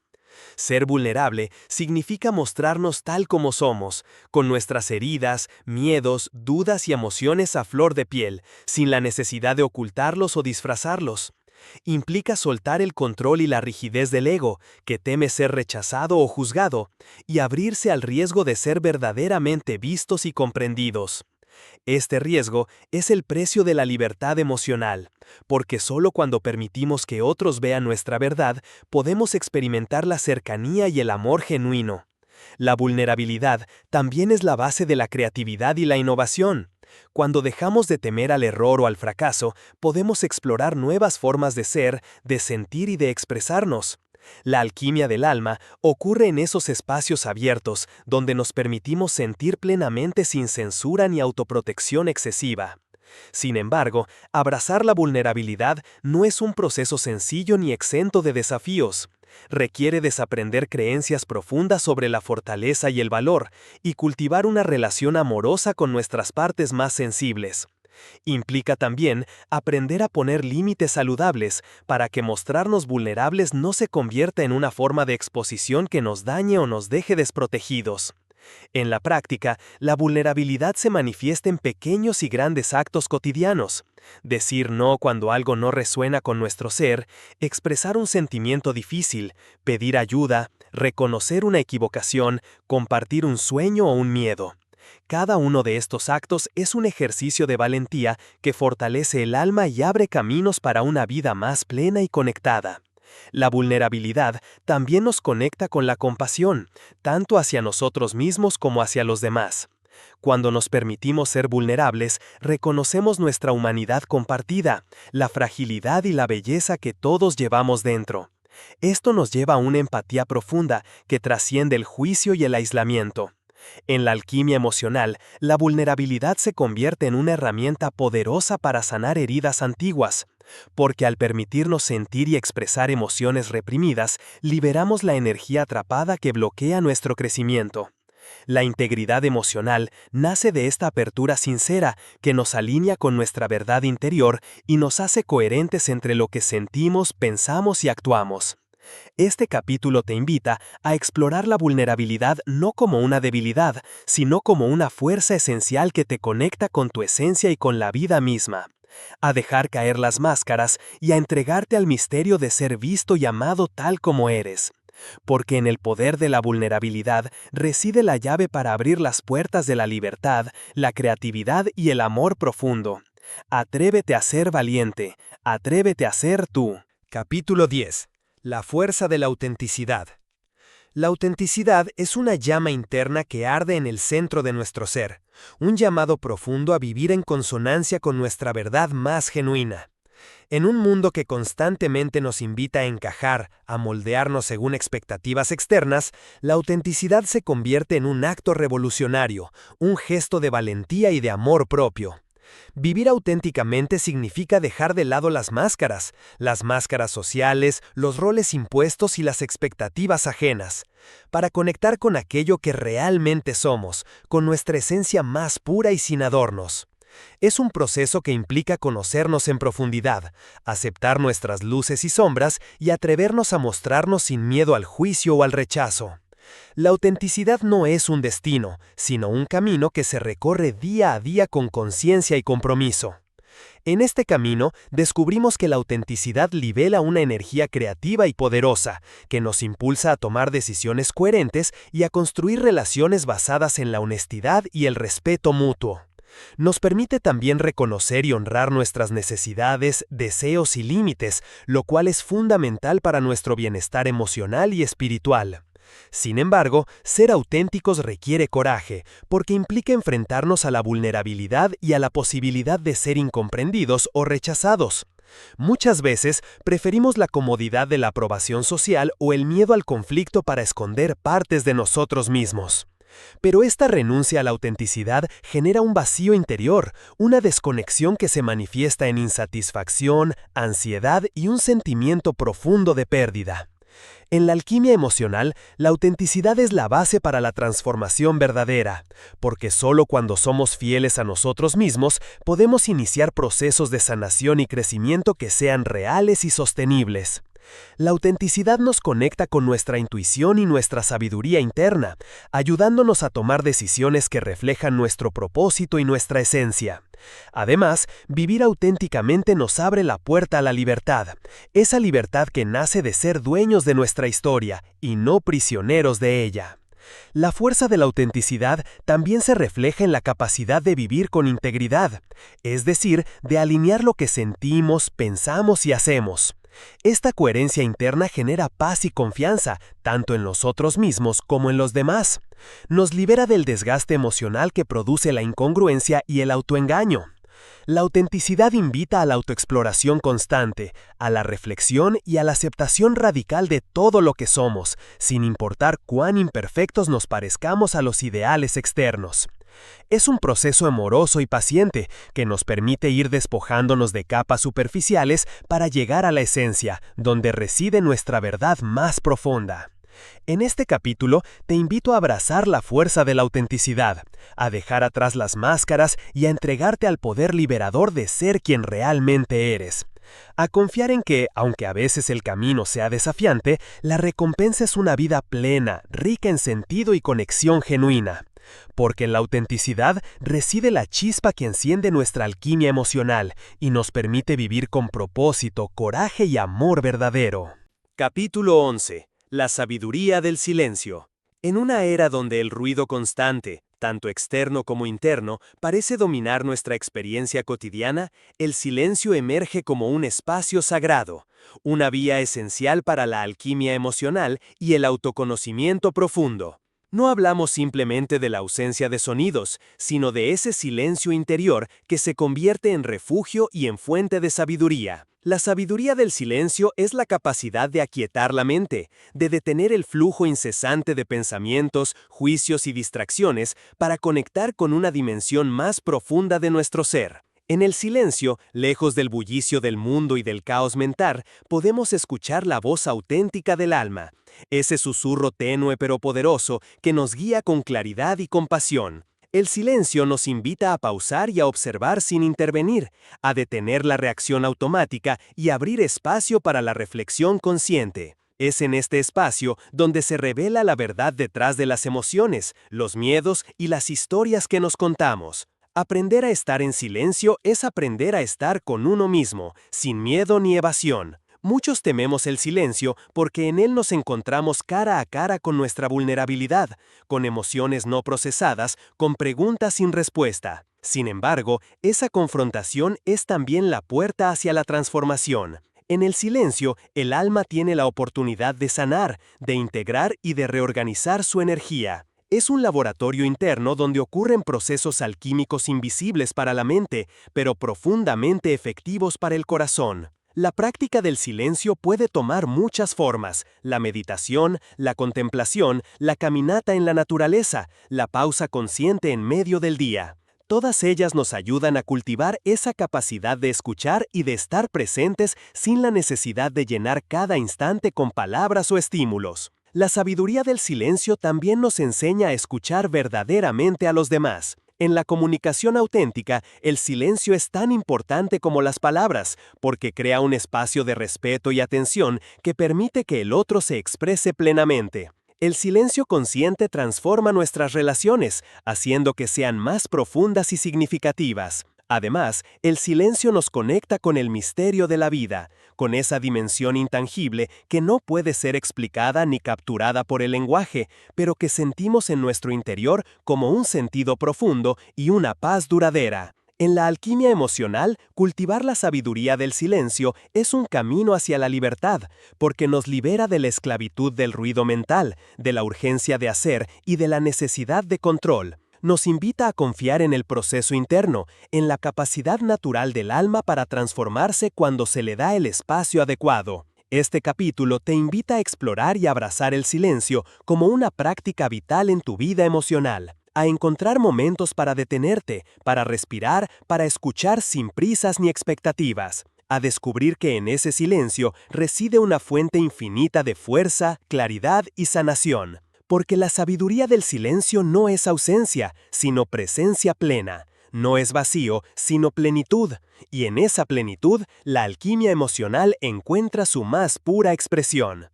Ser vulnerable significa mostrarnos tal como somos, con nuestras heridas, miedos, dudas y emociones a flor de piel, sin la necesidad de ocultarlos o disfrazarlos. Implica soltar el control y la rigidez del ego, que teme ser rechazado o juzgado, y abrirse al riesgo de ser verdaderamente vistos y comprendidos. Este riesgo es el precio de la libertad emocional, porque solo cuando permitimos que otros vean nuestra verdad, podemos experimentar la cercanía y el amor genuino. La vulnerabilidad también es la base de la creatividad y la innovación. Cuando dejamos de temer al error o al fracaso, podemos explorar nuevas formas de ser, de sentir y de expresarnos. La alquimia del alma ocurre en esos espacios abiertos donde nos permitimos sentir plenamente sin censura ni autoprotección excesiva. Sin embargo, abrazar la vulnerabilidad no es un proceso sencillo ni exento de desafíos. Requiere desaprender creencias profundas sobre la fortaleza y el valor, y cultivar una relación amorosa con nuestras partes más sensibles. Implica también aprender a poner límites saludables para que mostrarnos vulnerables no se convierta en una forma de exposición que nos dañe o nos deje desprotegidos. En la práctica, la vulnerabilidad se manifiesta en pequeños y grandes actos cotidianos. Decir no cuando algo no resuena con nuestro ser, expresar un sentimiento difícil, pedir ayuda, reconocer una equivocación, compartir un sueño o un miedo. Cada uno de estos actos es un ejercicio de valentía que fortalece el alma y abre caminos para una vida más plena y conectada. La vulnerabilidad también nos conecta con la compasión, tanto hacia nosotros mismos como hacia los demás. Cuando nos permitimos ser vulnerables, reconocemos nuestra humanidad compartida, la fragilidad y la belleza que todos llevamos dentro. Esto nos lleva a una empatía profunda que trasciende el juicio y el aislamiento. En la alquimia emocional, la vulnerabilidad se convierte en una herramienta poderosa para sanar heridas antiguas, porque al permitirnos sentir y expresar emociones reprimidas, liberamos la energía atrapada que bloquea nuestro crecimiento. La integridad emocional nace de esta apertura sincera que nos alinea con nuestra verdad interior y nos hace coherentes entre lo que sentimos, pensamos y actuamos. Este capítulo te invita a explorar la vulnerabilidad no como una debilidad, sino como una fuerza esencial que te conecta con tu esencia y con la vida misma. A dejar caer las máscaras y a entregarte al misterio de ser visto y amado tal como eres. Porque en el poder de la vulnerabilidad reside la llave para abrir las puertas de la libertad, la creatividad y el amor profundo. Atrévete a ser valiente, atrévete a ser tú. Capítulo 10. La fuerza de la autenticidad. La autenticidad es una llama interna que arde en el centro de nuestro ser, un llamado profundo a vivir en consonancia con nuestra verdad más genuina. En un mundo que constantemente nos invita a encajar, a moldearnos según expectativas externas, la autenticidad se convierte en un acto revolucionario, un gesto de valentía y de amor propio. Vivir auténticamente significa dejar de lado las máscaras sociales, los roles impuestos y las expectativas ajenas, para conectar con aquello que realmente somos, con nuestra esencia más pura y sin adornos. Es un proceso que implica conocernos en profundidad, aceptar nuestras luces y sombras y atrevernos a mostrarnos sin miedo al juicio o al rechazo. La autenticidad no es un destino, sino un camino que se recorre día a día con conciencia y compromiso. En este camino, descubrimos que la autenticidad libera una energía creativa y poderosa, que nos impulsa a tomar decisiones coherentes y a construir relaciones basadas en la honestidad y el respeto mutuo. Nos permite también reconocer y honrar nuestras necesidades, deseos y límites, lo cual es fundamental para nuestro bienestar emocional y espiritual. Sin embargo, ser auténticos requiere coraje, porque implica enfrentarnos a la vulnerabilidad y a la posibilidad de ser incomprendidos o rechazados. Muchas veces preferimos la comodidad de la aprobación social o el miedo al conflicto para esconder partes de nosotros mismos. Pero esta renuncia a la autenticidad genera un vacío interior, una desconexión que se manifiesta en insatisfacción, ansiedad y un sentimiento profundo de pérdida. En la alquimia emocional, la autenticidad es la base para la transformación verdadera, porque solo cuando somos fieles a nosotros mismos podemos iniciar procesos de sanación y crecimiento que sean reales y sostenibles. La autenticidad nos conecta con nuestra intuición y nuestra sabiduría interna, ayudándonos a tomar decisiones que reflejan nuestro propósito y nuestra esencia. Además, vivir auténticamente nos abre la puerta a la libertad, esa libertad que nace de ser dueños de nuestra historia y no prisioneros de ella. La fuerza de la autenticidad también se refleja en la capacidad de vivir con integridad, es decir, de alinear lo que sentimos, pensamos y hacemos. Esta coherencia interna genera paz y confianza, tanto en nosotros mismos como en los demás. Nos libera del desgaste emocional que produce la incongruencia y el autoengaño. La autenticidad invita a la autoexploración constante, a la reflexión y a la aceptación radical de todo lo que somos, sin importar cuán imperfectos nos parezcamos a los ideales externos. Es un proceso amoroso y paciente que nos permite ir despojándonos de capas superficiales para llegar a la esencia, donde reside nuestra verdad más profunda. En este capítulo te invito a abrazar la fuerza de la autenticidad, a dejar atrás las máscaras y a entregarte al poder liberador de ser quien realmente eres. A confiar en que, aunque a veces el camino sea desafiante, la recompensa es una vida plena, rica en sentido y conexión genuina. Porque en la autenticidad reside la chispa que enciende nuestra alquimia emocional y nos permite vivir con propósito, coraje y amor verdadero. Capítulo 11. La sabiduría del silencio. En una era donde el ruido constante, tanto externo como interno, parece dominar nuestra experiencia cotidiana, el silencio emerge como un espacio sagrado, una vía esencial para la alquimia emocional y el autoconocimiento profundo. No hablamos simplemente de la ausencia de sonidos, sino de ese silencio interior que se convierte en refugio y en fuente de sabiduría. La sabiduría del silencio es la capacidad de aquietar la mente, de detener el flujo incesante de pensamientos, juicios y distracciones para conectar con una dimensión más profunda de nuestro ser. En el silencio, lejos del bullicio del mundo y del caos mental, podemos escuchar la voz auténtica del alma, ese susurro tenue pero poderoso que nos guía con claridad y compasión. El silencio nos invita a pausar y a observar sin intervenir, a detener la reacción automática y abrir espacio para la reflexión consciente. Es en este espacio donde se revela la verdad detrás de las emociones, los miedos y las historias que nos contamos. Aprender a estar en silencio es aprender a estar con uno mismo, sin miedo ni evasión. Muchos tememos el silencio porque en él nos encontramos cara a cara con nuestra vulnerabilidad, con emociones no procesadas, con preguntas sin respuesta. Sin embargo, esa confrontación es también la puerta hacia la transformación. En el silencio, el alma tiene la oportunidad de sanar, de integrar y de reorganizar su energía. Es un laboratorio interno donde ocurren procesos alquímicos invisibles para la mente, pero profundamente efectivos para el corazón. La práctica del silencio puede tomar muchas formas: la meditación, la contemplación, la caminata en la naturaleza, la pausa consciente en medio del día. Todas ellas nos ayudan a cultivar esa capacidad de escuchar y de estar presentes sin la necesidad de llenar cada instante con palabras o estímulos. La sabiduría del silencio también nos enseña a escuchar verdaderamente a los demás. En la comunicación auténtica, el silencio es tan importante como las palabras, porque crea un espacio de respeto y atención que permite que el otro se exprese plenamente. El silencio consciente transforma nuestras relaciones, haciendo que sean más profundas y significativas. Además, el silencio nos conecta con el misterio de la vida, con esa dimensión intangible que no puede ser explicada ni capturada por el lenguaje, pero que sentimos en nuestro interior como un sentido profundo y una paz duradera. En la alquimia emocional, cultivar la sabiduría del silencio es un camino hacia la libertad, porque nos libera de la esclavitud del ruido mental, de la urgencia de hacer y de la necesidad de control. Nos invita a confiar en el proceso interno, en la capacidad natural del alma para transformarse cuando se le da el espacio adecuado. Este capítulo te invita a explorar y abrazar el silencio como una práctica vital en tu vida emocional, a encontrar momentos para detenerte, para respirar, para escuchar sin prisas ni expectativas, a descubrir que en ese silencio reside una fuente infinita de fuerza, claridad y sanación. Porque la sabiduría del silencio no es ausencia, sino presencia plena. No es vacío, sino plenitud. Y en esa plenitud, la alquimia emocional encuentra su más pura expresión.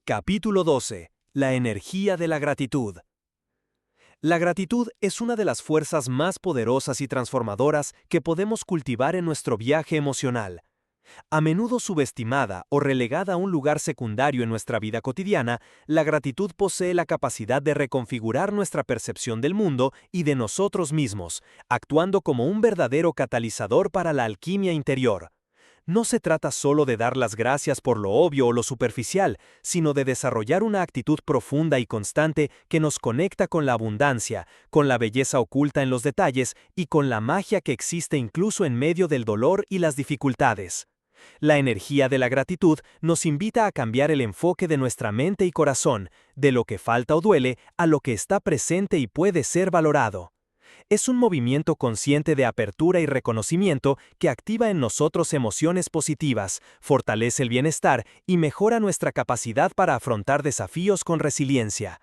Capítulo 12. La energía de la gratitud. La gratitud es una de las fuerzas más poderosas y transformadoras que podemos cultivar en nuestro viaje emocional. A menudo subestimada o relegada a un lugar secundario en nuestra vida cotidiana, la gratitud posee la capacidad de reconfigurar nuestra percepción del mundo y de nosotros mismos, actuando como un verdadero catalizador para la alquimia interior. No se trata solo de dar las gracias por lo obvio o lo superficial, sino de desarrollar una actitud profunda y constante que nos conecta con la abundancia, con la belleza oculta en los detalles y con la magia que existe incluso en medio del dolor y las dificultades. La energía de la gratitud nos invita a cambiar el enfoque de nuestra mente y corazón, de lo que falta o duele, a lo que está presente y puede ser valorado. Es un movimiento consciente de apertura y reconocimiento que activa en nosotros emociones positivas, fortalece el bienestar y mejora nuestra capacidad para afrontar desafíos con resiliencia.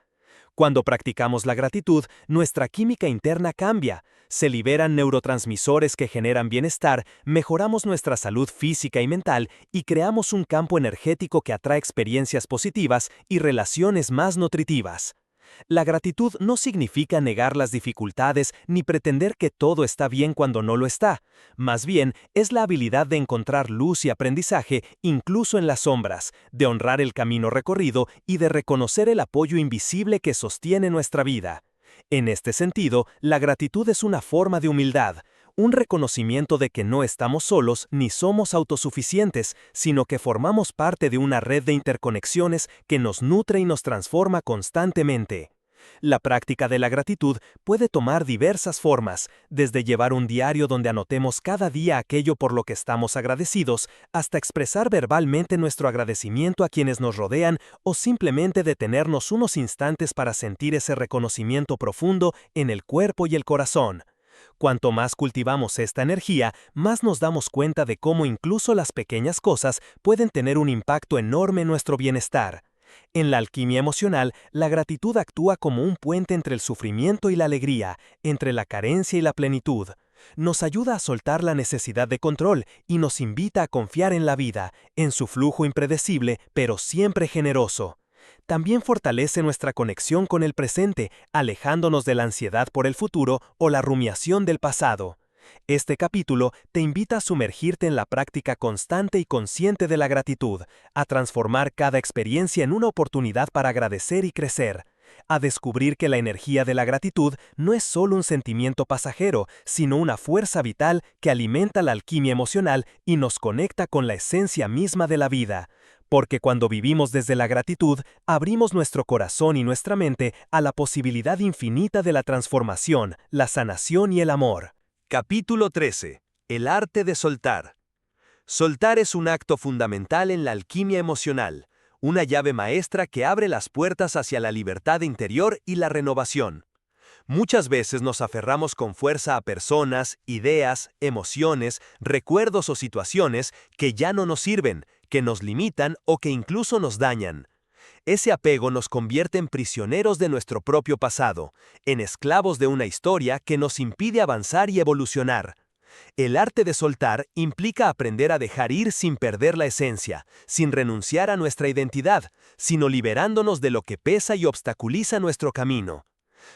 Cuando practicamos la gratitud, nuestra química interna cambia, se liberan neurotransmisores que generan bienestar, mejoramos nuestra salud física y mental y creamos un campo energético que atrae experiencias positivas y relaciones más nutritivas. La gratitud no significa negar las dificultades ni pretender que todo está bien cuando no lo está. Más bien, es la habilidad de encontrar luz y aprendizaje incluso en las sombras, de honrar el camino recorrido y de reconocer el apoyo invisible que sostiene nuestra vida. En este sentido, la gratitud es una forma de humildad, un reconocimiento de que no estamos solos ni somos autosuficientes, sino que formamos parte de una red de interconexiones que nos nutre y nos transforma constantemente. La práctica de la gratitud puede tomar diversas formas, desde llevar un diario donde anotemos cada día aquello por lo que estamos agradecidos, hasta expresar verbalmente nuestro agradecimiento a quienes nos rodean o simplemente detenernos unos instantes para sentir ese reconocimiento profundo en el cuerpo y el corazón. Cuanto más cultivamos esta energía, más nos damos cuenta de cómo incluso las pequeñas cosas pueden tener un impacto enorme en nuestro bienestar. En la alquimia emocional, la gratitud actúa como un puente entre el sufrimiento y la alegría, entre la carencia y la plenitud. Nos ayuda a soltar la necesidad de control y nos invita a confiar en la vida, en su flujo impredecible, pero siempre generoso. También fortalece nuestra conexión con el presente, alejándonos de la ansiedad por el futuro o la rumiación del pasado. Este capítulo te invita a sumergirte en la práctica constante y consciente de la gratitud, a transformar cada experiencia en una oportunidad para agradecer y crecer, a descubrir que la energía de la gratitud no es solo un sentimiento pasajero, sino una fuerza vital que alimenta la alquimia emocional y nos conecta con la esencia misma de la vida. Porque cuando vivimos desde la gratitud, abrimos nuestro corazón y nuestra mente a la posibilidad infinita de la transformación, la sanación y el amor. Capítulo 13. El arte de soltar. Soltar es un acto fundamental en la alquimia emocional, una llave maestra que abre las puertas hacia la libertad interior y la renovación. Muchas veces nos aferramos con fuerza a personas, ideas, emociones, recuerdos o situaciones que ya no nos sirven, que nos limitan o que incluso nos dañan. Ese apego nos convierte en prisioneros de nuestro propio pasado, en esclavos de una historia que nos impide avanzar y evolucionar. El arte de soltar implica aprender a dejar ir sin perder la esencia, sin renunciar a nuestra identidad, sino liberándonos de lo que pesa y obstaculiza nuestro camino.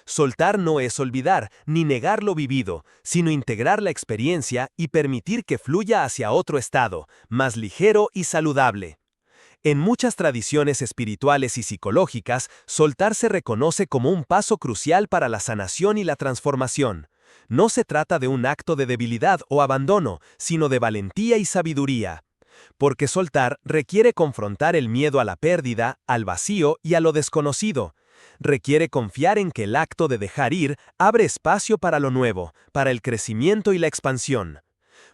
Soltar no es olvidar ni negar lo vivido, sino integrar la experiencia y permitir que fluya hacia otro estado, más ligero y saludable. En muchas tradiciones espirituales y psicológicas, soltar se reconoce como un paso crucial para la sanación y la transformación. No se trata de un acto de debilidad o abandono, sino de valentía y sabiduría. Porque soltar requiere confrontar el miedo a la pérdida, al vacío y a lo desconocido. Requiere confiar en que el acto de dejar ir abre espacio para lo nuevo, para el crecimiento y la expansión.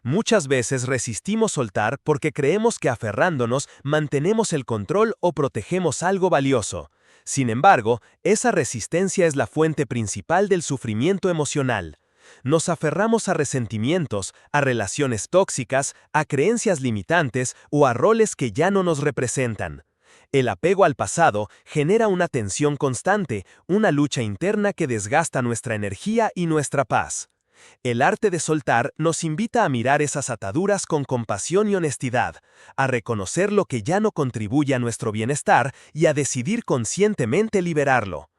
Muchas veces resistimos soltar porque creemos que aferrándonos mantenemos el control o protegemos algo valioso. Sin embargo, esa resistencia es la fuente principal del sufrimiento emocional. Nos aferramos a resentimientos, a relaciones tóxicas, a creencias limitantes o a roles que ya no nos representan. El apego al pasado genera una tensión constante, una lucha interna que desgasta nuestra energía y nuestra paz. El arte de soltar nos invita a mirar esas ataduras con compasión y honestidad, a reconocer lo que ya no contribuye a nuestro bienestar y a decidir conscientemente liberarlo.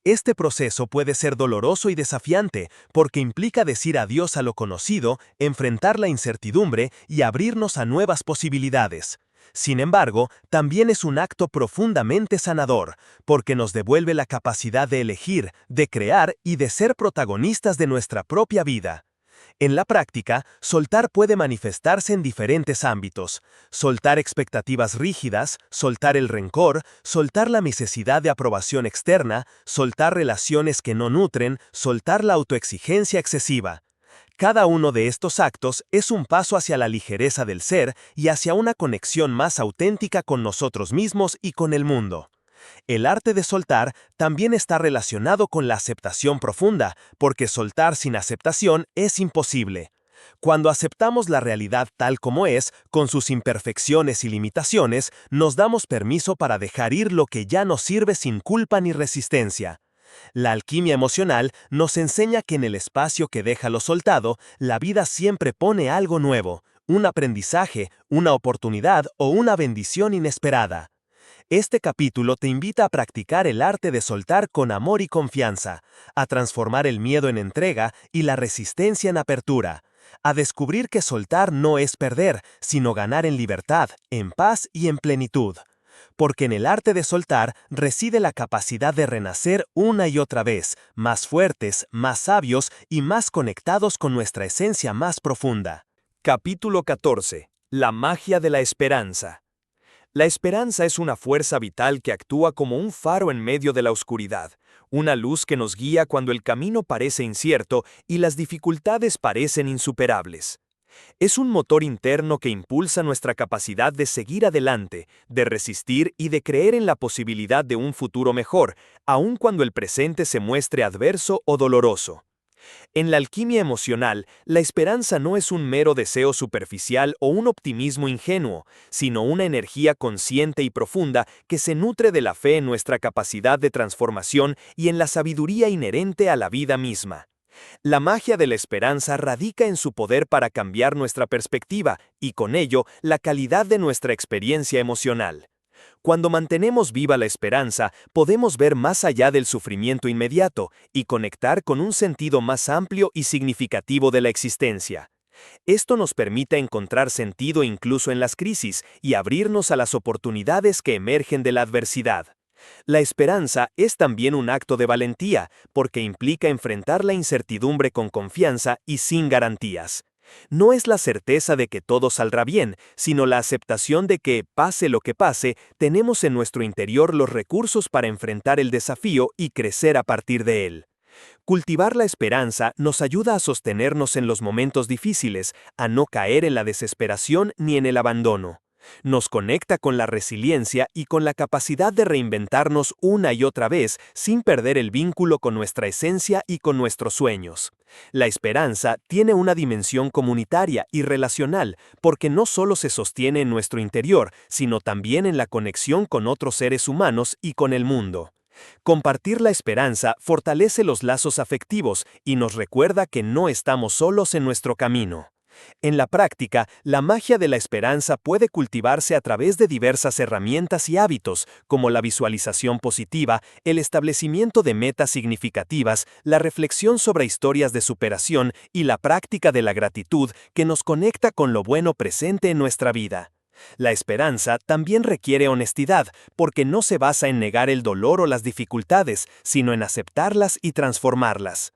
Este proceso puede ser doloroso y desafiante, porque implica decir adiós a lo conocido, enfrentar la incertidumbre y abrirnos a nuevas posibilidades. Sin embargo, también es un acto profundamente sanador, porque nos devuelve la capacidad de elegir, de crear y de ser protagonistas de nuestra propia vida. En la práctica, soltar puede manifestarse en diferentes ámbitos. Soltar expectativas rígidas, soltar el rencor, soltar la necesidad de aprobación externa, soltar relaciones que no nutren, soltar la autoexigencia excesiva. Cada uno de estos actos es un paso hacia la ligereza del ser y hacia una conexión más auténtica con nosotros mismos y con el mundo. El arte de soltar también está relacionado con la aceptación profunda, porque soltar sin aceptación es imposible. Cuando aceptamos la realidad tal como es, con sus imperfecciones y limitaciones, nos damos permiso para dejar ir lo que ya no sirve sin culpa ni resistencia. La alquimia emocional nos enseña que en el espacio que deja lo soltado, la vida siempre pone algo nuevo, un aprendizaje, una oportunidad o una bendición inesperada. Este capítulo te invita a practicar el arte de soltar con amor y confianza, a transformar el miedo en entrega y la resistencia en apertura, a descubrir que soltar no es perder, sino ganar en libertad, en paz y en plenitud. Porque en el arte de soltar reside la capacidad de renacer una y otra vez, más fuertes, más sabios y más conectados con nuestra esencia más profunda. Capítulo 14. La magia de la esperanza. La esperanza es una fuerza vital que actúa como un faro en medio de la oscuridad, una luz que nos guía cuando el camino parece incierto y las dificultades parecen insuperables. Es un motor interno que impulsa nuestra capacidad de seguir adelante, de resistir y de creer en la posibilidad de un futuro mejor, aun cuando el presente se muestre adverso o doloroso. En la alquimia emocional, la esperanza no es un mero deseo superficial o un optimismo ingenuo, sino una energía consciente y profunda que se nutre de la fe en nuestra capacidad de transformación y en la sabiduría inherente a la vida misma. La magia de la esperanza radica en su poder para cambiar nuestra perspectiva y, con ello, la calidad de nuestra experiencia emocional. Cuando mantenemos viva la esperanza, podemos ver más allá del sufrimiento inmediato y conectar con un sentido más amplio y significativo de la existencia. Esto nos permite encontrar sentido incluso en las crisis y abrirnos a las oportunidades que emergen de la adversidad. La esperanza es también un acto de valentía, porque implica enfrentar la incertidumbre con confianza y sin garantías. No es la certeza de que todo saldrá bien, sino la aceptación de que, pase lo que pase, tenemos en nuestro interior los recursos para enfrentar el desafío y crecer a partir de él. Cultivar la esperanza nos ayuda a sostenernos en los momentos difíciles, a no caer en la desesperación ni en el abandono. Nos conecta con la resiliencia y con la capacidad de reinventarnos una y otra vez sin perder el vínculo con nuestra esencia y con nuestros sueños. La esperanza tiene una dimensión comunitaria y relacional porque no solo se sostiene en nuestro interior, sino también en la conexión con otros seres humanos y con el mundo. Compartir la esperanza fortalece los lazos afectivos y nos recuerda que no estamos solos en nuestro camino. En la práctica, la magia de la esperanza puede cultivarse a través de diversas herramientas y hábitos, como la visualización positiva, el establecimiento de metas significativas, la reflexión sobre historias de superación y la práctica de la gratitud que nos conecta con lo bueno presente en nuestra vida. La esperanza también requiere honestidad, porque no se basa en negar el dolor o las dificultades, sino en aceptarlas y transformarlas.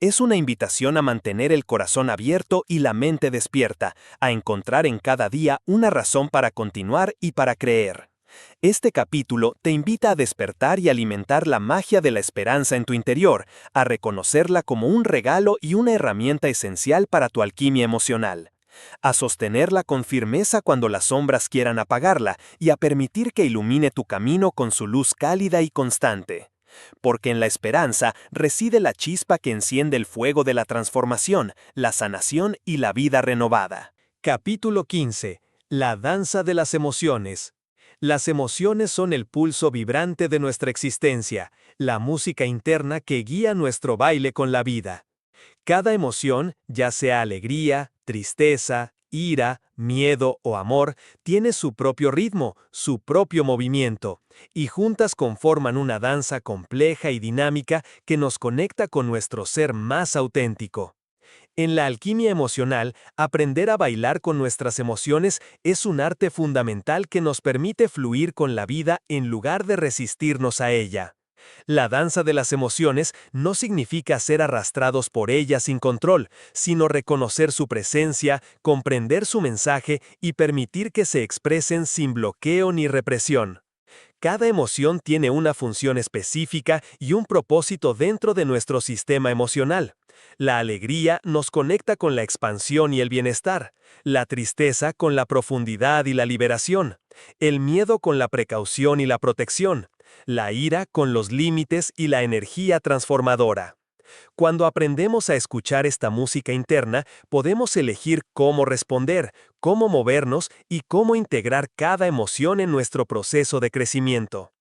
Es una invitación a mantener el corazón abierto y la mente despierta, a encontrar en cada día una razón para continuar y para creer. Este capítulo te invita a despertar y alimentar la magia de la esperanza en tu interior, a reconocerla como un regalo y una herramienta esencial para tu alquimia emocional. A sostenerla con firmeza cuando las sombras quieran apagarla y a permitir que ilumine tu camino con su luz cálida y constante. Porque en la esperanza reside la chispa que enciende el fuego de la transformación, la sanación y la vida renovada. Capítulo 15. La danza de las emociones. Las emociones son el pulso vibrante de nuestra existencia, la música interna que guía nuestro baile con la vida. Cada emoción, ya sea alegría, tristeza, ira, miedo o amor, tiene su propio ritmo, su propio movimiento, y juntas conforman una danza compleja y dinámica que nos conecta con nuestro ser más auténtico. En la alquimia emocional, aprender a bailar con nuestras emociones es un arte fundamental que nos permite fluir con la vida en lugar de resistirnos a ella. La danza de las emociones no significa ser arrastrados por ellas sin control, sino reconocer su presencia, comprender su mensaje y permitir que se expresen sin bloqueo ni represión. Cada emoción tiene una función específica y un propósito dentro de nuestro sistema emocional. La alegría nos conecta con la expansión y el bienestar, la tristeza con la profundidad y la liberación, el miedo con la precaución y la protección, la ira con los límites y la energía transformadora. Cuando aprendemos a escuchar esta música interna, podemos elegir cómo responder, cómo movernos y cómo integrar cada emoción en nuestro proceso de crecimiento.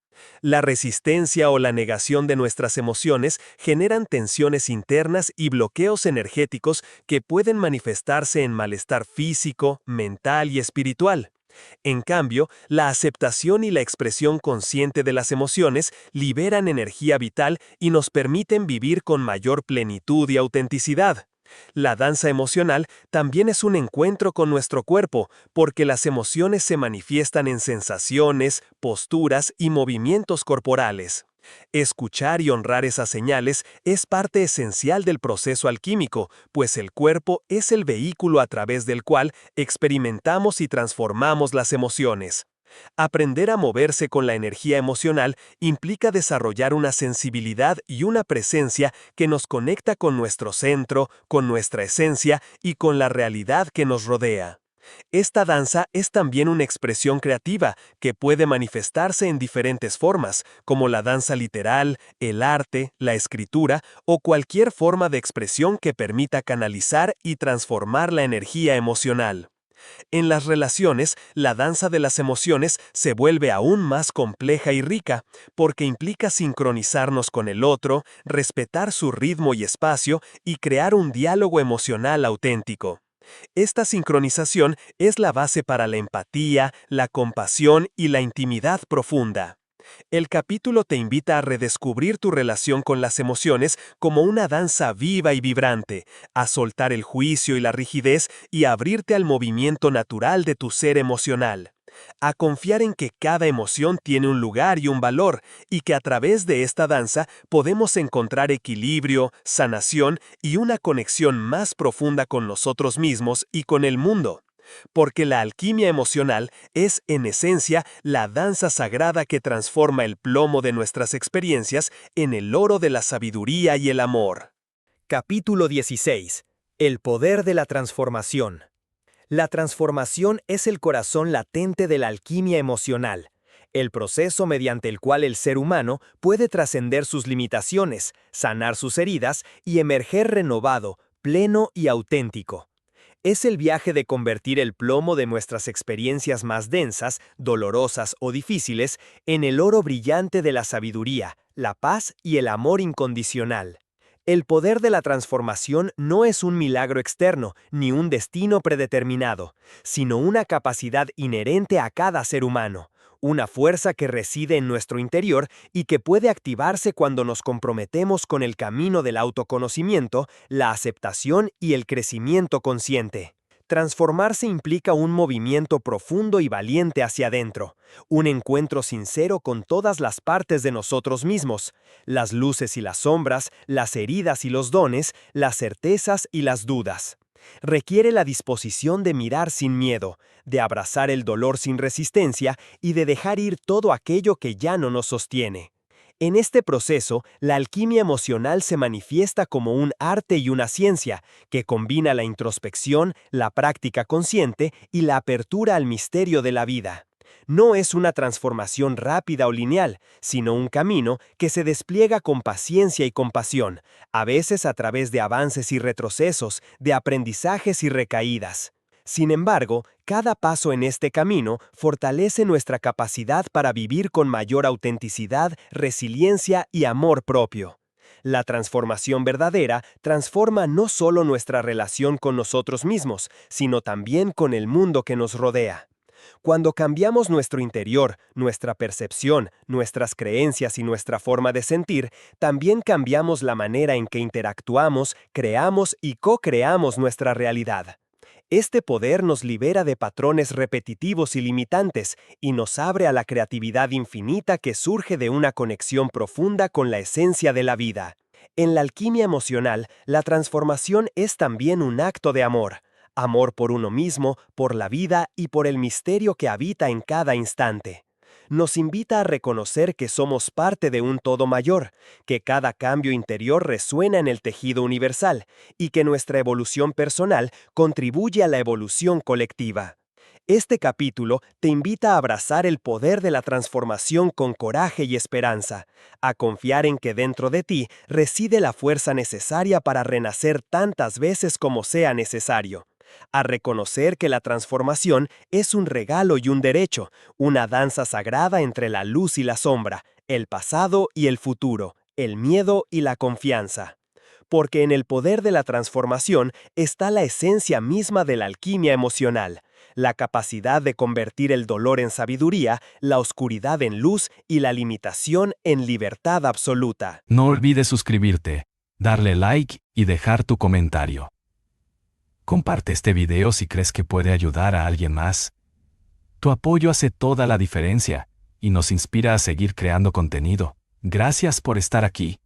La resistencia o la negación de nuestras emociones generan tensiones internas y bloqueos energéticos que pueden manifestarse en malestar físico, mental y espiritual. En cambio, la aceptación y la expresión consciente de las emociones liberan energía vital y nos permiten vivir con mayor plenitud y autenticidad. La danza emocional también es un encuentro con nuestro cuerpo, porque las emociones se manifiestan en sensaciones, posturas y movimientos corporales. Escuchar y honrar esas señales es parte esencial del proceso alquímico, pues el cuerpo es el vehículo a través del cual experimentamos y transformamos las emociones. Aprender a moverse con la energía emocional implica desarrollar una sensibilidad y una presencia que nos conecta con nuestro centro, con nuestra esencia y con la realidad que nos rodea. Esta danza es también una expresión creativa que puede manifestarse en diferentes formas, como la danza literal, el arte, la escritura o cualquier forma de expresión que permita canalizar y transformar la energía emocional. En las relaciones, la danza de las emociones se vuelve aún más compleja y rica, porque implica sincronizarnos con el otro, respetar su ritmo y espacio y crear un diálogo emocional auténtico. Esta sincronización es la base para la empatía, la compasión y la intimidad profunda. El capítulo te invita a redescubrir tu relación con las emociones como una danza viva y vibrante, a soltar el juicio y la rigidez y a abrirte al movimiento natural de tu ser emocional. A confiar en que cada emoción tiene un lugar y un valor, y que a través de esta danza podemos encontrar equilibrio, sanación y una conexión más profunda con nosotros mismos y con el mundo. Porque la alquimia emocional es, en esencia, la danza sagrada que transforma el plomo de nuestras experiencias en el oro de la sabiduría y el amor. Capítulo 16. El poder de la transformación. La transformación es el corazón latente de la alquimia emocional, el proceso mediante el cual el ser humano puede trascender sus limitaciones, sanar sus heridas y emerger renovado, pleno y auténtico. Es el viaje de convertir el plomo de nuestras experiencias más densas, dolorosas o difíciles en el oro brillante de la sabiduría, la paz y el amor incondicional. El poder de la transformación no es un milagro externo ni un destino predeterminado, sino una capacidad inherente a cada ser humano, una fuerza que reside en nuestro interior y que puede activarse cuando nos comprometemos con el camino del autoconocimiento, la aceptación y el crecimiento consciente. Transformarse implica un movimiento profundo y valiente hacia adentro, un encuentro sincero con todas las partes de nosotros mismos, las luces y las sombras, las heridas y los dones, las certezas y las dudas. Requiere la disposición de mirar sin miedo, de abrazar el dolor sin resistencia y de dejar ir todo aquello que ya no nos sostiene. En este proceso, la alquimia emocional se manifiesta como un arte y una ciencia que combina la introspección, la práctica consciente y la apertura al misterio de la vida. No es una transformación rápida o lineal, sino un camino que se despliega con paciencia y compasión, a veces a través de avances y retrocesos, de aprendizajes y recaídas. Sin embargo, cada paso en este camino fortalece nuestra capacidad para vivir con mayor autenticidad, resiliencia y amor propio. La transformación verdadera transforma no solo nuestra relación con nosotros mismos, sino también con el mundo que nos rodea. Cuando cambiamos nuestro interior, nuestra percepción, nuestras creencias y nuestra forma de sentir, también cambiamos la manera en que interactuamos, creamos y co-creamos nuestra realidad. Este poder nos libera de patrones repetitivos y limitantes y nos abre a la creatividad infinita que surge de una conexión profunda con la esencia de la vida. En la alquimia emocional, la transformación es también un acto de amor. Amor por uno mismo, por la vida y por el misterio que habita en cada instante. Nos invita a reconocer que somos parte de un todo mayor, que cada cambio interior resuena en el tejido universal y que nuestra evolución personal contribuye a la evolución colectiva. Este capítulo te invita a abrazar el poder de la transformación con coraje y esperanza, a confiar en que dentro de ti reside la fuerza necesaria para renacer tantas veces como sea necesario. A reconocer que la transformación es un regalo y un derecho, una danza sagrada entre la luz y la sombra, el pasado y el futuro, el miedo y la confianza. Porque en el poder de la transformación está la esencia misma de la alquimia emocional, la capacidad de convertir el dolor en sabiduría, la oscuridad en luz y la limitación en libertad absoluta. No olvides suscribirte, darle like y dejar tu comentario. Comparte este video si crees que puede ayudar a alguien más. Tu apoyo hace toda la diferencia y nos inspira a seguir creando contenido. Gracias por estar aquí.